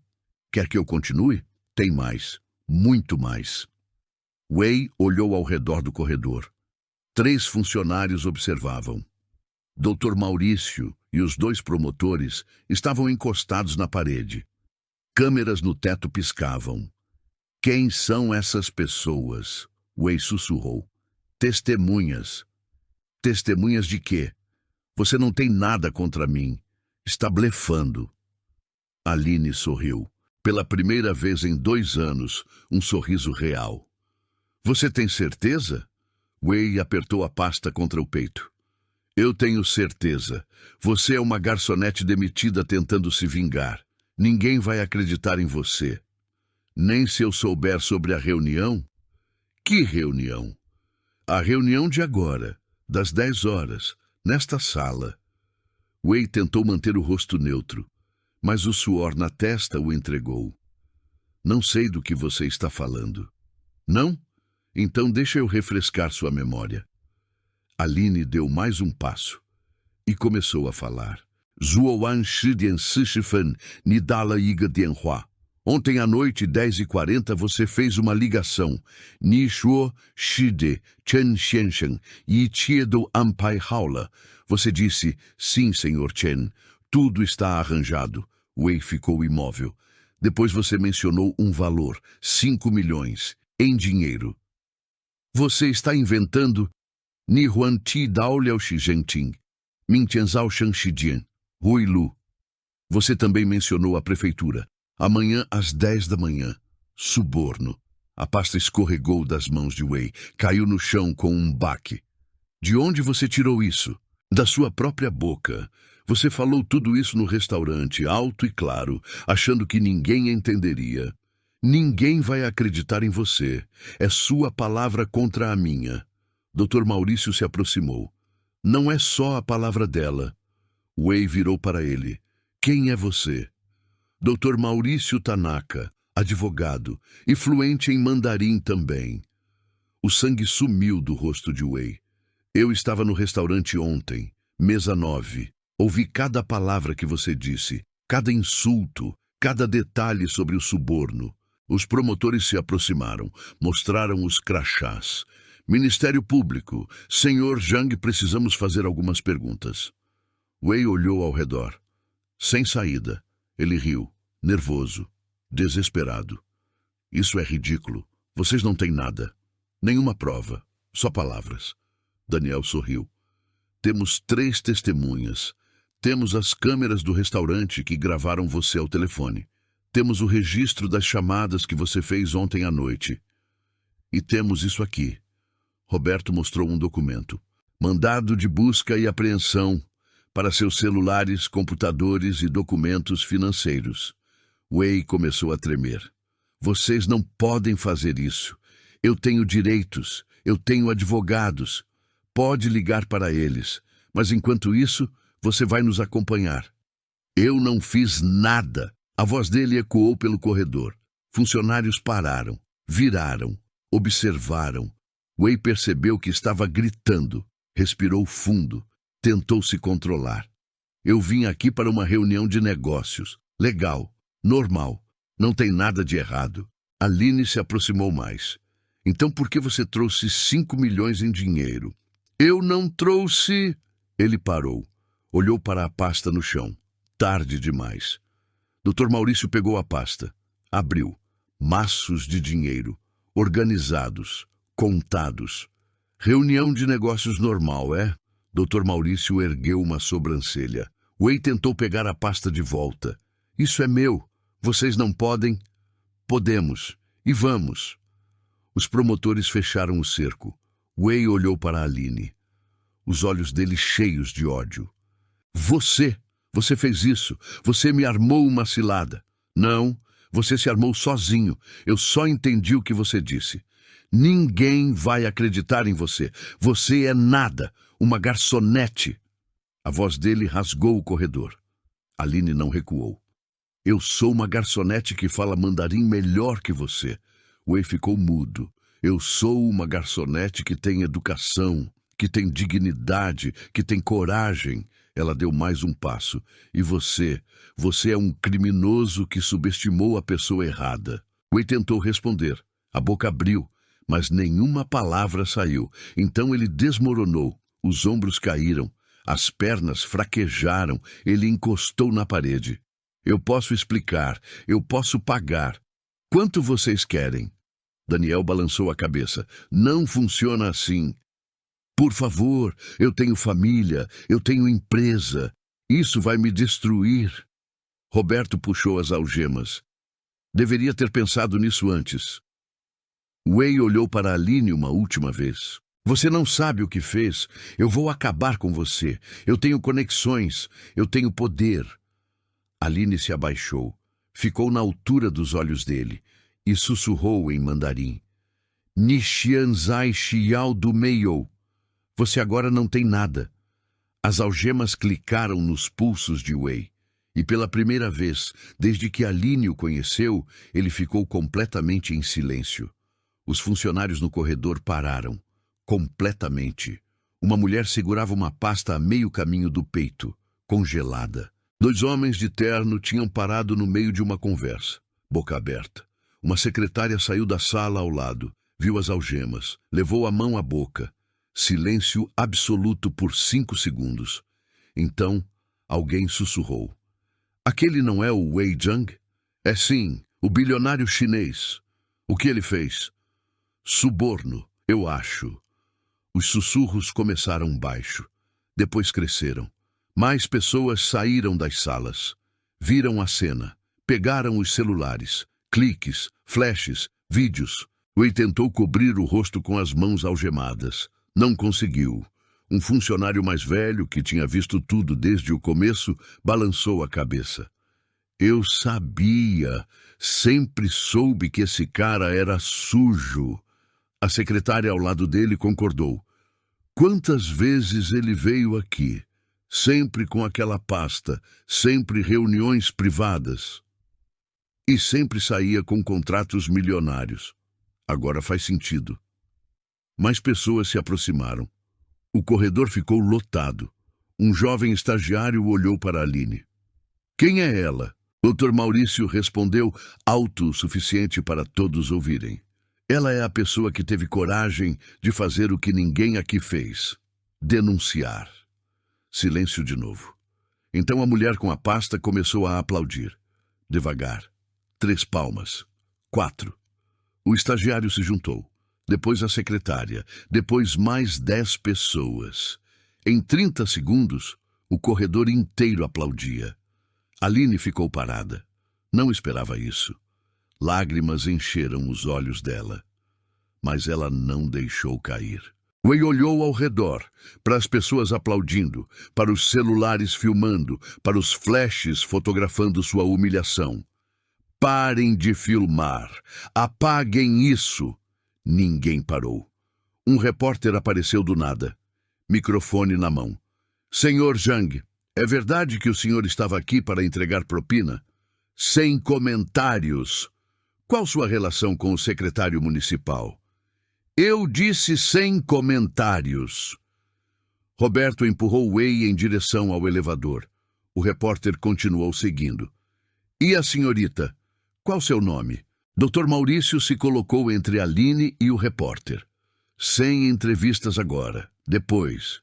Quer que eu continue? Tem mais. Muito mais. Wei olhou ao redor do corredor. 3 funcionários observavam. Dr. Maurício e os 2 promotores estavam encostados na parede. Câmeras no teto piscavam. Quem são essas pessoas? Wei sussurrou. Testemunhas. Testemunhas de quê? Você não tem nada contra mim. Está blefando. Aline sorriu. Pela primeira vez em 2 anos, um sorriso real. Você tem certeza? Wei apertou a pasta contra o peito. Eu tenho certeza. Você é uma garçonete demitida tentando se vingar. Ninguém vai acreditar em você. Nem se eu souber sobre a reunião. Que reunião? A reunião de agora, das 10 horas, nesta sala. Wei tentou manter o rosto neutro, mas o suor na testa o entregou. Não sei do que você está falando. Não? Então deixa eu refrescar sua memória. Aline deu mais um passo e começou a falar. Zuowan Shidian Sishifan Nidala Iga Dianhua. Ontem à noite, 10h40, você fez uma ligação. Ni Shuo Shide Chen Xiansheng Yi Chiedo Ampai Haula. Você disse, sim, senhor Chen, tudo está arranjado. Wei ficou imóvel. Depois você mencionou um valor, 5 milhões, em dinheiro. Você está inventando Ni Huan Ti Dao Liao Shi Zhengting, Min Tianzao Shang Shijian, Rui Lu. Você também mencionou a prefeitura. Amanhã às 10 da manhã. Suborno. A pasta escorregou das mãos de Wei, caiu no chão com um baque. De onde você tirou isso? Da sua própria boca. Você falou tudo isso no restaurante, alto e claro, achando que ninguém entenderia. Ninguém vai acreditar em você. É sua palavra contra a minha. Dr. Maurício se aproximou. Não é só a palavra dela. Wei virou para ele. Quem é você? Dr. Maurício Tanaka, advogado, e fluente em mandarim também. O sangue sumiu do rosto de Wei. Eu estava no restaurante ontem, mesa 9. Ouvi cada palavra que você disse, cada insulto, cada detalhe sobre o suborno. Os promotores se aproximaram, mostraram os crachás. Ministério Público, Senhor Zhang, precisamos fazer algumas perguntas. Wei olhou ao redor. Sem saída. Ele riu, nervoso, desesperado. Isso é ridículo. Vocês não têm nada. Nenhuma prova. Só palavras. Daniel sorriu. Temos 3 testemunhas. Temos as câmeras do restaurante que gravaram você ao telefone. Temos o registro das chamadas que você fez ontem à noite. E temos isso aqui. Roberto mostrou um documento. Mandado de busca e apreensão para seus celulares, computadores e documentos financeiros. Wei começou a tremer. Vocês não podem fazer isso. Eu tenho direitos. Eu tenho advogados. Pode ligar para eles. Mas enquanto isso, você vai nos acompanhar. Eu não fiz nada. A voz dele ecoou pelo corredor. Funcionários pararam, viraram, observaram. Wei percebeu que estava gritando. Respirou fundo. Tentou se controlar. Eu vim aqui para uma reunião de negócios. Legal, normal. Não tem nada de errado. Aline se aproximou mais. Então por que você trouxe 5 milhões em dinheiro? Eu não trouxe... Ele parou. Olhou para a pasta no chão. Tarde demais. Dr. Maurício pegou a pasta. Abriu. Maços de dinheiro. Organizados. Contados. Reunião de negócios normal, é? Dr. Maurício ergueu uma sobrancelha. Wei tentou pegar a pasta de volta. Isso é meu. Vocês não podem? Podemos. E vamos. Os promotores fecharam o cerco. Wei olhou para Aline. Os olhos dele cheios de ódio. Você fez isso. Você me armou uma cilada. Não, você se armou sozinho. Eu só entendi o que você disse. Ninguém vai acreditar em você. Você é nada. Uma garçonete. A voz dele rasgou o corredor. Aline não recuou. Eu sou uma garçonete que fala mandarim melhor que você. Wei ficou mudo. Eu sou uma garçonete que tem educação, que tem dignidade, que tem coragem. Ela deu mais um passo. E você é um criminoso que subestimou a pessoa errada. Wei tentou responder. A boca abriu, mas nenhuma palavra saiu. Então ele desmoronou. Os ombros caíram. As pernas fraquejaram. Ele encostou na parede. Eu posso explicar. Eu posso pagar. Quanto vocês querem? Daniel balançou a cabeça. Não funciona assim. Por favor, eu tenho família, eu tenho empresa. Isso vai me destruir. Roberto puxou as algemas. Deveria ter pensado nisso antes. Wei olhou para Aline uma última vez. Você não sabe o que fez. Eu vou acabar com você. Eu tenho conexões. Eu tenho poder. Aline se abaixou. Ficou na altura dos olhos dele e sussurrou em mandarim. Nishianzai Xiao do Meiyou. Você agora não tem nada. As algemas clicaram nos pulsos de Wei. E pela primeira vez, desde que Aline o conheceu, ele ficou completamente em silêncio. Os funcionários no corredor pararam. Completamente. Uma mulher segurava uma pasta a meio caminho do peito, congelada. 2 homens de terno tinham parado no meio de uma conversa, boca aberta. Uma secretária saiu da sala ao lado, viu as algemas, levou a mão à boca. Silêncio absoluto por 5 segundos. Então, alguém sussurrou. Aquele não é o Wei Zhang? É sim, o bilionário chinês. O que ele fez? Suborno, eu acho. Os sussurros começaram baixo. Depois cresceram. Mais pessoas saíram das salas. Viram a cena. Pegaram os celulares. Cliques, flashes, vídeos. Wei tentou cobrir o rosto com as mãos algemadas. Não conseguiu. Um funcionário mais velho, que tinha visto tudo desde o começo, balançou a cabeça. Eu sabia. Sempre soube que esse cara era sujo. A secretária ao lado dele concordou. Quantas vezes ele veio aqui? sempre com aquela pasta, sempre reuniões privadas. E sempre saía com contratos milionários. Agora faz sentido. Mais pessoas se aproximaram. O corredor ficou lotado. Um jovem estagiário olhou para Aline. Quem é ela? Dr. Maurício respondeu, alto o suficiente para todos ouvirem. Ela é a pessoa que teve coragem de fazer o que ninguém aqui fez. Denunciar. Silêncio de novo. Então a mulher com a pasta começou a aplaudir. Devagar. 3 palmas. 4. O estagiário se juntou. Depois a secretária. Depois mais 10 pessoas. Em 30 segundos, o corredor inteiro aplaudia. Aline ficou parada. Não esperava isso. Lágrimas encheram os olhos dela. Mas ela não deixou cair. Wei olhou ao redor, para as pessoas aplaudindo, para os celulares filmando, para os flashes fotografando sua humilhação. Parem de filmar. Apaguem isso. Ninguém parou. Um repórter apareceu do nada. Microfone na mão. Senhor Zhang, é verdade que o senhor estava aqui para entregar propina? Sem comentários. Qual sua relação com o secretário municipal? Eu disse sem comentários. Roberto empurrou Wei em direção ao elevador. O repórter continuou seguindo. E a senhorita? Qual seu nome? Dr. Maurício se colocou entre Aline e o repórter. Sem entrevistas agora. Depois.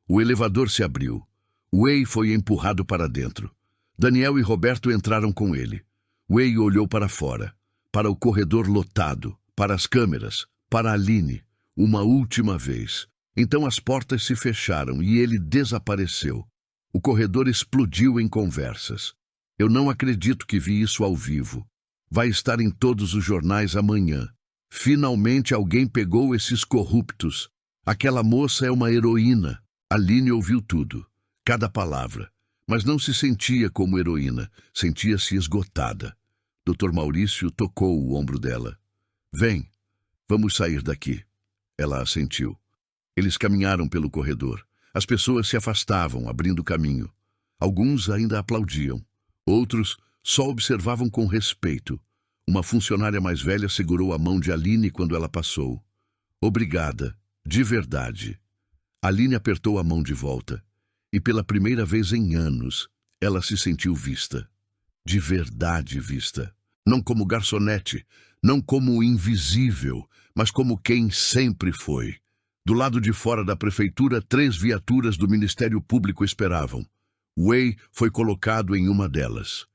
O elevador se abriu. Wei foi empurrado para dentro. Daniel e Roberto entraram com ele. Wei olhou para fora, para o corredor lotado, para as câmeras, para Aline, uma última vez. Então as portas se fecharam e ele desapareceu. O corredor explodiu em conversas. Eu não acredito que vi isso ao vivo. Vai estar em todos os jornais amanhã. Finalmente alguém pegou esses corruptos. Aquela moça é uma heroína. Aline ouviu tudo, cada palavra, mas não se sentia como heroína, sentia-se esgotada. Dr. Maurício tocou o ombro dela. Vem, vamos sair daqui. Ela assentiu. Eles caminharam pelo corredor. As pessoas se afastavam, abrindo caminho. Alguns ainda aplaudiam. Outros só observavam com respeito. Uma funcionária mais velha segurou a mão de Aline quando ela passou. Obrigada, de verdade. Aline apertou a mão de volta. E pela primeira vez em anos, ela se sentiu vista. De verdade vista. Não como garçonete, não como invisível, mas como quem sempre foi. Do lado de fora da prefeitura, 3 viaturas do Ministério Público esperavam. Wei foi colocado em uma delas.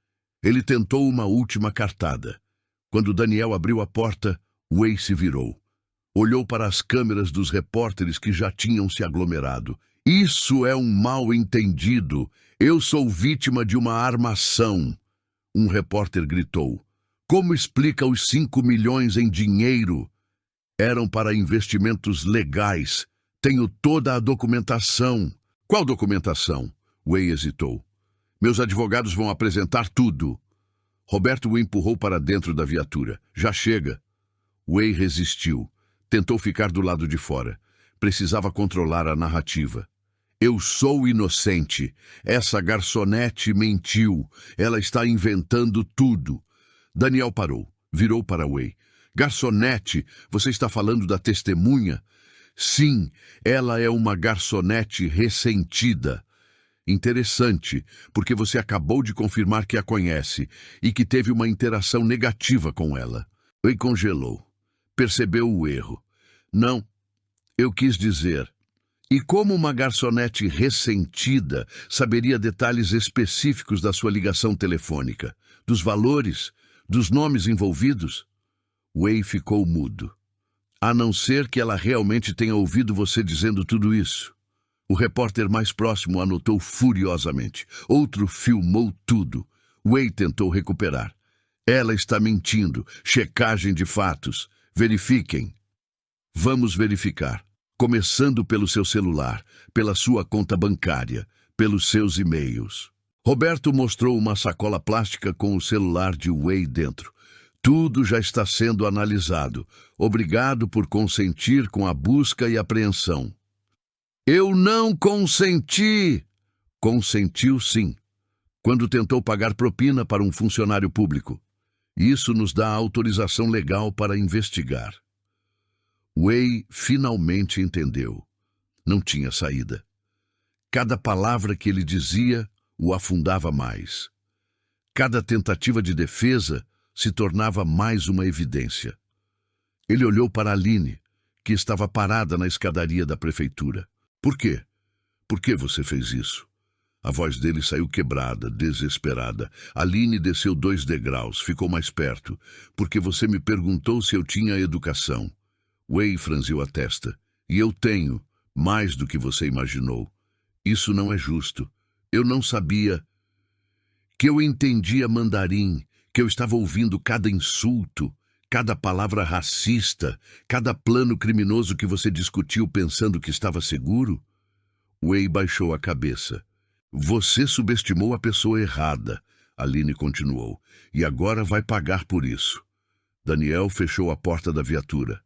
Ele tentou uma última cartada. Quando Daniel abriu a porta, Wei se virou. Olhou para as câmeras dos repórteres que já tinham se aglomerado. Isso é um mal-entendido. Eu sou vítima de uma armação. Um repórter gritou. Como explica os 5 milhões em dinheiro? Eram para investimentos legais. Tenho toda a documentação. Qual documentação? Wei hesitou. Meus advogados vão apresentar tudo. Roberto o empurrou para dentro da viatura. Já chega. Wei resistiu. Tentou ficar do lado de fora. Precisava controlar a narrativa. Eu sou inocente. Essa garçonete mentiu. Ela está inventando tudo. Daniel parou. Virou para Wei. Garçonete, você está falando da testemunha? Sim, ela é uma garçonete ressentida. Interessante, porque você acabou de confirmar que a conhece e que teve uma interação negativa com ela. Wei congelou. Percebeu o erro. Não, eu quis dizer. E como uma garçonete ressentida saberia detalhes específicos da sua ligação telefônica, dos valores, dos nomes envolvidos? Wei ficou mudo. A não ser que ela realmente tenha ouvido você dizendo tudo isso. O repórter mais próximo anotou furiosamente. Outro filmou tudo. Wei tentou recuperar. Ela está mentindo. Checagem de fatos. Verifiquem. Vamos verificar. Começando pelo seu celular, pela sua conta bancária, pelos seus e-mails. Roberto mostrou uma sacola plástica com o celular de Wei dentro. Tudo já está sendo analisado. Obrigado por consentir com a busca e apreensão. Eu não consenti! Consentiu, sim, quando tentou pagar propina para um funcionário público. Isso nos dá autorização legal para investigar. Wei finalmente entendeu. Não tinha saída. Cada palavra que ele dizia o afundava mais. Cada tentativa de defesa se tornava mais uma evidência. Ele olhou para Aline, que estava parada na escadaria da prefeitura. Por quê? Por que você fez isso? A voz dele saiu quebrada, desesperada. Aline desceu 2 degraus, ficou mais perto. Porque você me perguntou se eu tinha educação. Wei franziu a testa. E eu tenho, mais do que você imaginou. Isso não é justo. Eu não sabia que eu entendia mandarim, que eu estava ouvindo cada insulto, cada palavra racista, cada plano criminoso que você discutiu pensando que estava seguro. Wei baixou a cabeça. Você subestimou a pessoa errada, Aline continuou, e agora vai pagar por isso. Daniel fechou a porta da viatura.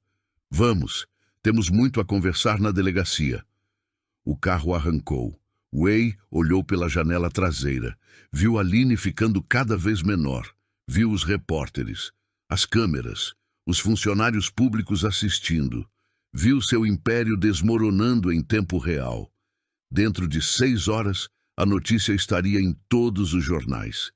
Vamos, temos muito a conversar na delegacia. O carro arrancou. Wei olhou pela janela traseira. Viu Aline ficando cada vez menor. Viu os repórteres, as câmeras, os funcionários públicos assistindo. Viu seu império desmoronando em tempo real. Dentro de 6 horas, a notícia estaria em todos os jornais.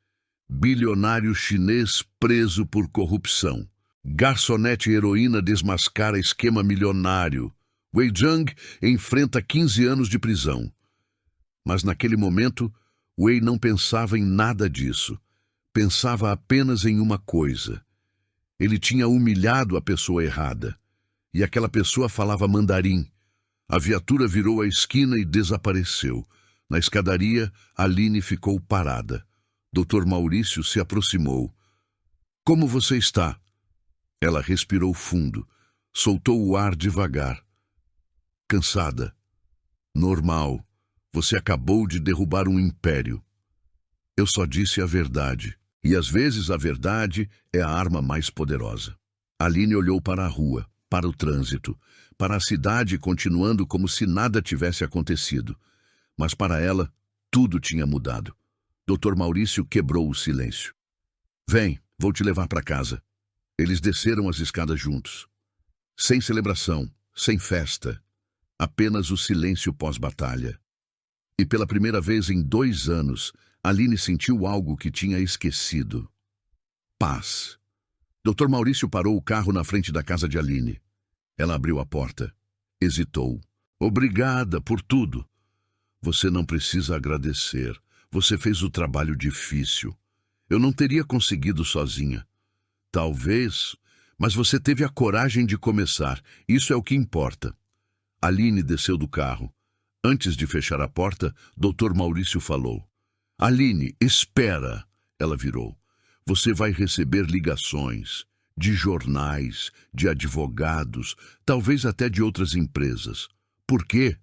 Bilionário chinês preso por corrupção. Garçonete heroína desmascara esquema milionário. Wei Zhang enfrenta 15 anos de prisão. Mas naquele momento, Wei não pensava em nada disso. Pensava apenas em uma coisa. Ele tinha humilhado a pessoa errada. E aquela pessoa falava mandarim. A viatura virou a esquina e desapareceu. Na escadaria, Aline ficou parada. Dr. Maurício se aproximou. Como você está? Ela respirou fundo. Soltou o ar devagar. Cansada. Normal. Você acabou de derrubar um império. Eu só disse a verdade. E às vezes a verdade é a arma mais poderosa. Aline olhou para a rua, para o trânsito, para a cidade continuando como se nada tivesse acontecido. Mas para ela, tudo tinha mudado. Dr. Maurício quebrou o silêncio. Vem, vou te levar para casa. Eles desceram as escadas juntos. Sem celebração, sem festa. Apenas o silêncio pós-batalha. E pela primeira vez em 2 anos, Aline sentiu algo que tinha esquecido. Paz. Dr. Maurício parou o carro na frente da casa de Aline. Ela abriu a porta. Hesitou. Obrigada por tudo. Você não precisa agradecer. Você fez o trabalho difícil. Eu não teria conseguido sozinha. Talvez, mas você teve a coragem de começar. Isso é o que importa. Aline desceu do carro. Antes de fechar a porta, Dr. Maurício falou. Aline, espera. Ela virou. Você vai receber ligações de jornais, de advogados, talvez até de outras empresas. Por quê?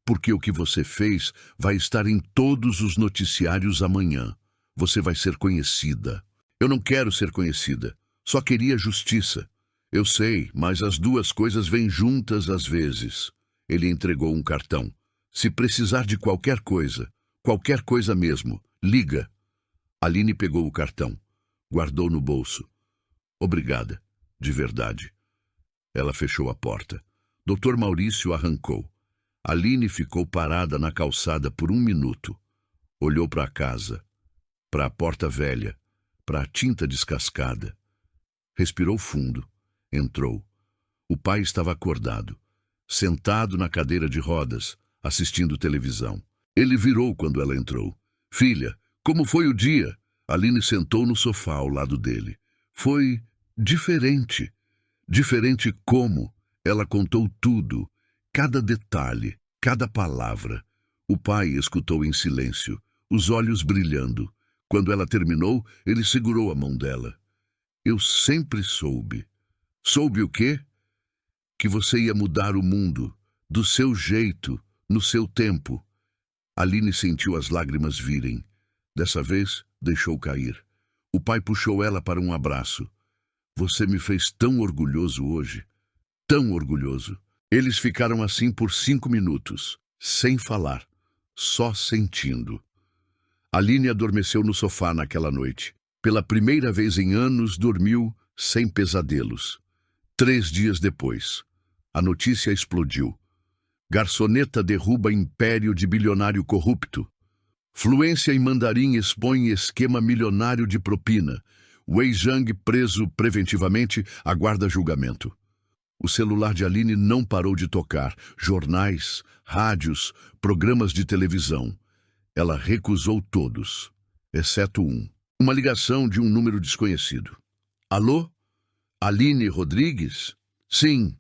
Porque o que você fez vai estar em todos os noticiários amanhã. Você vai ser conhecida. Eu não quero ser conhecida. Só queria justiça. Eu sei, mas as duas coisas vêm juntas às vezes. Ele entregou um cartão. Se precisar de qualquer coisa mesmo, liga. Aline pegou o cartão. Guardou no bolso. Obrigada, de verdade. Ela fechou a porta. Dr. Maurício arrancou. Aline ficou parada na calçada por 1 minuto. Olhou para a casa, para a porta velha, para a tinta descascada. Respirou fundo. Entrou. O pai estava acordado, sentado na cadeira de rodas, assistindo televisão. Ele virou quando ela entrou. Filha, como foi o dia? Aline sentou no sofá ao lado dele. Foi diferente. Diferente como? Ela contou tudo. Cada detalhe, cada palavra. O pai escutou em silêncio, os olhos brilhando. Quando ela terminou, ele segurou a mão dela. Eu sempre soube. Soube o quê? Que você ia mudar o mundo, do seu jeito, no seu tempo. Aline sentiu as lágrimas virem. Dessa vez, deixou cair. O pai puxou ela para um abraço. Você me fez tão orgulhoso hoje. Tão orgulhoso. Eles ficaram assim por 5 minutos, sem falar. só sentindo. Aline adormeceu no sofá naquela noite. Pela primeira vez em anos, dormiu sem pesadelos. 3 dias depois, a notícia explodiu. Garçoneta derruba império de bilionário corrupto. Fluência em mandarim expõe esquema milionário de propina. Wei Zhang, preso preventivamente, aguarda julgamento. O celular de Aline não parou de tocar. Jornais, rádios, programas de televisão. Ela recusou todos, exceto um. Uma ligação de um número desconhecido. Alô? Aline Rodrigues? Sim.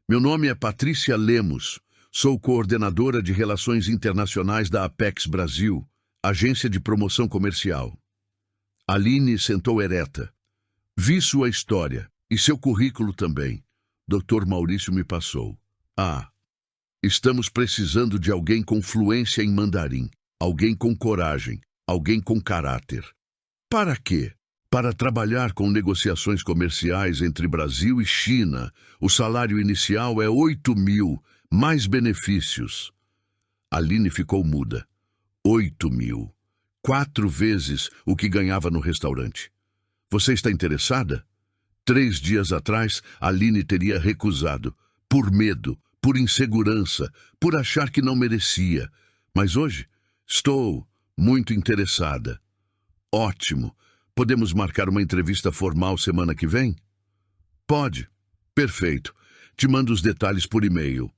Meu nome é Patrícia Lemos. Sou coordenadora de Relações Internacionais da Apex Brasil, agência de promoção comercial. Aline sentou ereta. Vi sua história e seu currículo também. Dr. Maurício me passou. Estamos precisando de alguém com fluência em mandarim, alguém com coragem, alguém com caráter. Para quê? Para trabalhar com negociações comerciais entre Brasil e China. O salário inicial é 8.000, mais benefícios. Aline ficou muda. 8.000. 4 vezes o que ganhava no restaurante. Você está interessada? 3 dias atrás, Aline teria recusado. Por medo, por insegurança, por achar que não merecia. Mas hoje, estou muito interessada. Ótimo. Podemos marcar uma entrevista formal semana que vem? Pode. Perfeito. Te mando os detalhes por e-mail.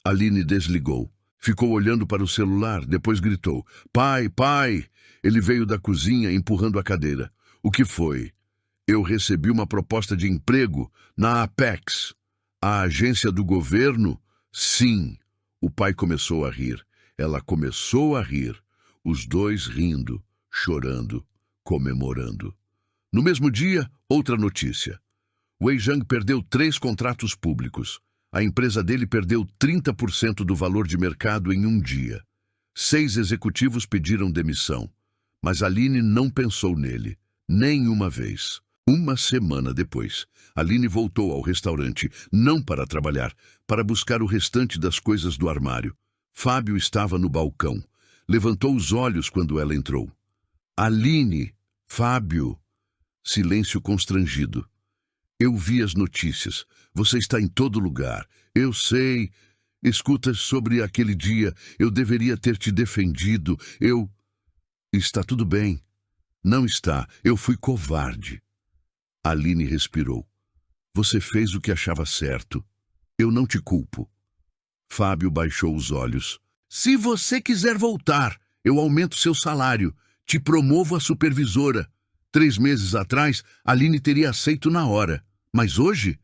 Aline desligou. Ficou olhando para o celular, depois gritou. Pai, pai! Ele veio da cozinha empurrando a cadeira. O que foi? Eu recebi uma proposta de emprego na Apex. A agência do governo? Sim. O pai começou a rir. Ela começou a rir. Os dois rindo, chorando, comemorando. No mesmo dia, outra notícia. Wei Zhang perdeu 3 contratos públicos. A empresa dele perdeu 30% do valor de mercado em um dia. 6 executivos pediram demissão. Mas Aline não pensou nele, nem uma vez. Uma semana depois, Aline voltou ao restaurante, não para trabalhar, para buscar o restante das coisas do armário. Fábio estava no balcão. Levantou os olhos quando ela entrou. Aline, Fábio. Silêncio constrangido. Eu vi as notícias. Você está em todo lugar. Eu sei. Escuta sobre aquele dia. Eu deveria ter te defendido. Está tudo bem. Não está. Eu fui covarde. Aline respirou. Você fez o que achava certo. Eu não te culpo. Fábio baixou os olhos. Se você quiser voltar, eu aumento seu salário. Te promovo a supervisora. 3 meses atrás, Aline teria aceito na hora. Mas hoje?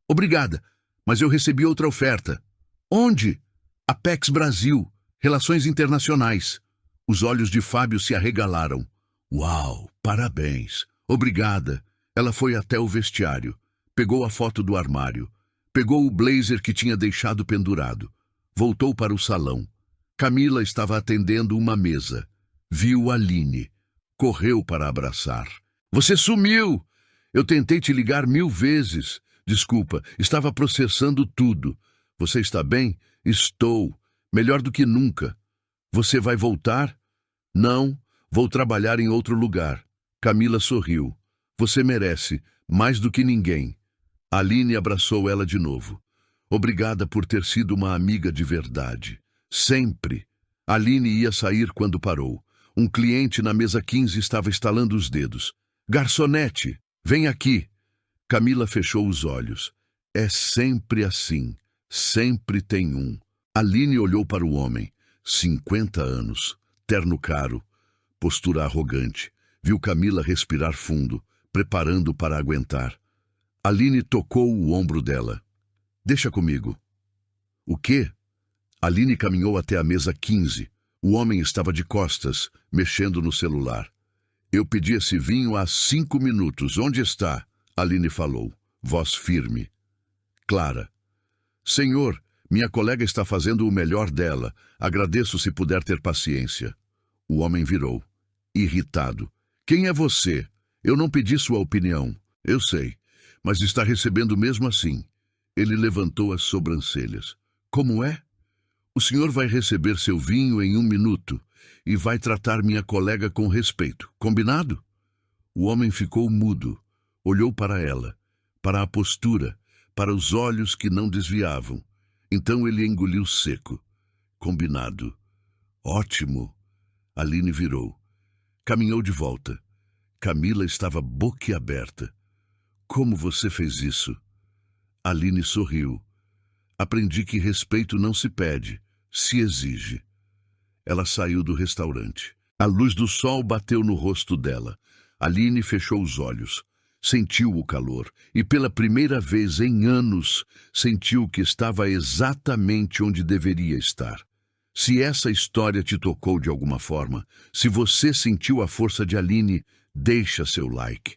Obrigada, mas eu recebi outra oferta. Onde? Apex Brasil, Relações Internacionais. Os olhos de Fábio se arregalaram. Uau, parabéns. Obrigada. Ela foi até o vestiário. Pegou a foto do armário. Pegou o blazer que tinha deixado pendurado. Voltou para o salão. Camila estava atendendo uma mesa. Viu Aline. Correu para abraçar. Você sumiu! Eu tentei te ligar 1000 vezes. Desculpa, estava processando tudo. Você está bem? Estou. Melhor do que nunca. Você vai voltar? Não, vou trabalhar em outro lugar. Camila sorriu. Você merece, mais do que ninguém. Aline abraçou ela de novo. Obrigada por ter sido uma amiga de verdade. Sempre. Aline ia sair quando parou. Um cliente na mesa 15 estava estalando os dedos. Garçonete, vem aqui. Camila fechou os olhos. É sempre assim. Sempre tem um. Aline olhou para o homem. 50 anos. Terno caro. Postura arrogante. Viu Camila respirar fundo, preparando para aguentar. Aline tocou o ombro dela. Deixa comigo. O quê? Aline caminhou até a mesa 15. O homem estava de costas, mexendo no celular. Eu pedi esse vinho há 5 minutos. Onde está? Aline falou, voz firme. Clara. Senhor, minha colega está fazendo o melhor dela. Agradeço se puder ter paciência. O homem virou, irritado. Quem é você? Eu não pedi sua opinião. Eu sei, mas está recebendo mesmo assim. Ele levantou as sobrancelhas. Como é? O senhor vai receber seu vinho em 1 minuto e vai tratar minha colega com respeito. Combinado? O homem ficou mudo, olhou para ela, para a postura, para os olhos que não desviavam. Então ele engoliu seco. Combinado. Ótimo. Aline virou. Caminhou de volta. Camila estava boquiaberta. Como você fez isso? Aline sorriu. Aprendi que respeito não se pede, se exige. Ela saiu do restaurante. A luz do sol bateu no rosto dela. Aline fechou os olhos. Sentiu o calor e, pela primeira vez em anos, sentiu que estava exatamente onde deveria estar. Se essa história te tocou de alguma forma, se você sentiu a força de Aline, deixa seu like.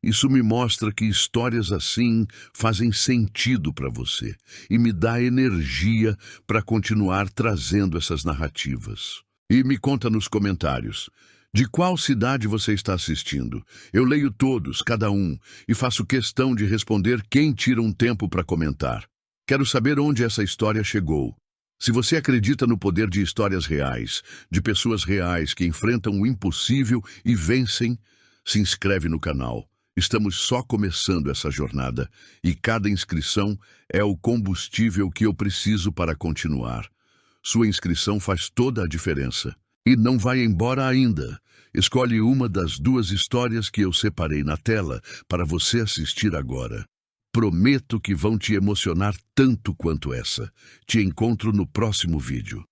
Isso me mostra que histórias assim fazem sentido para você e me dá energia para continuar trazendo essas narrativas. E me conta nos comentários, de qual cidade você está assistindo? Eu leio todos, cada um, e faço questão de responder quem tira um tempo para comentar. Quero saber onde essa história chegou. Se você acredita no poder de histórias reais, de pessoas reais que enfrentam o impossível e vencem, se inscreve no canal. Estamos só começando essa jornada e cada inscrição é o combustível que eu preciso para continuar. Sua inscrição faz toda a diferença. E não vai embora ainda. Escolhe uma das 2 histórias que eu separei na tela para você assistir agora. Prometo que vão te emocionar tanto quanto essa. Te encontro no próximo vídeo.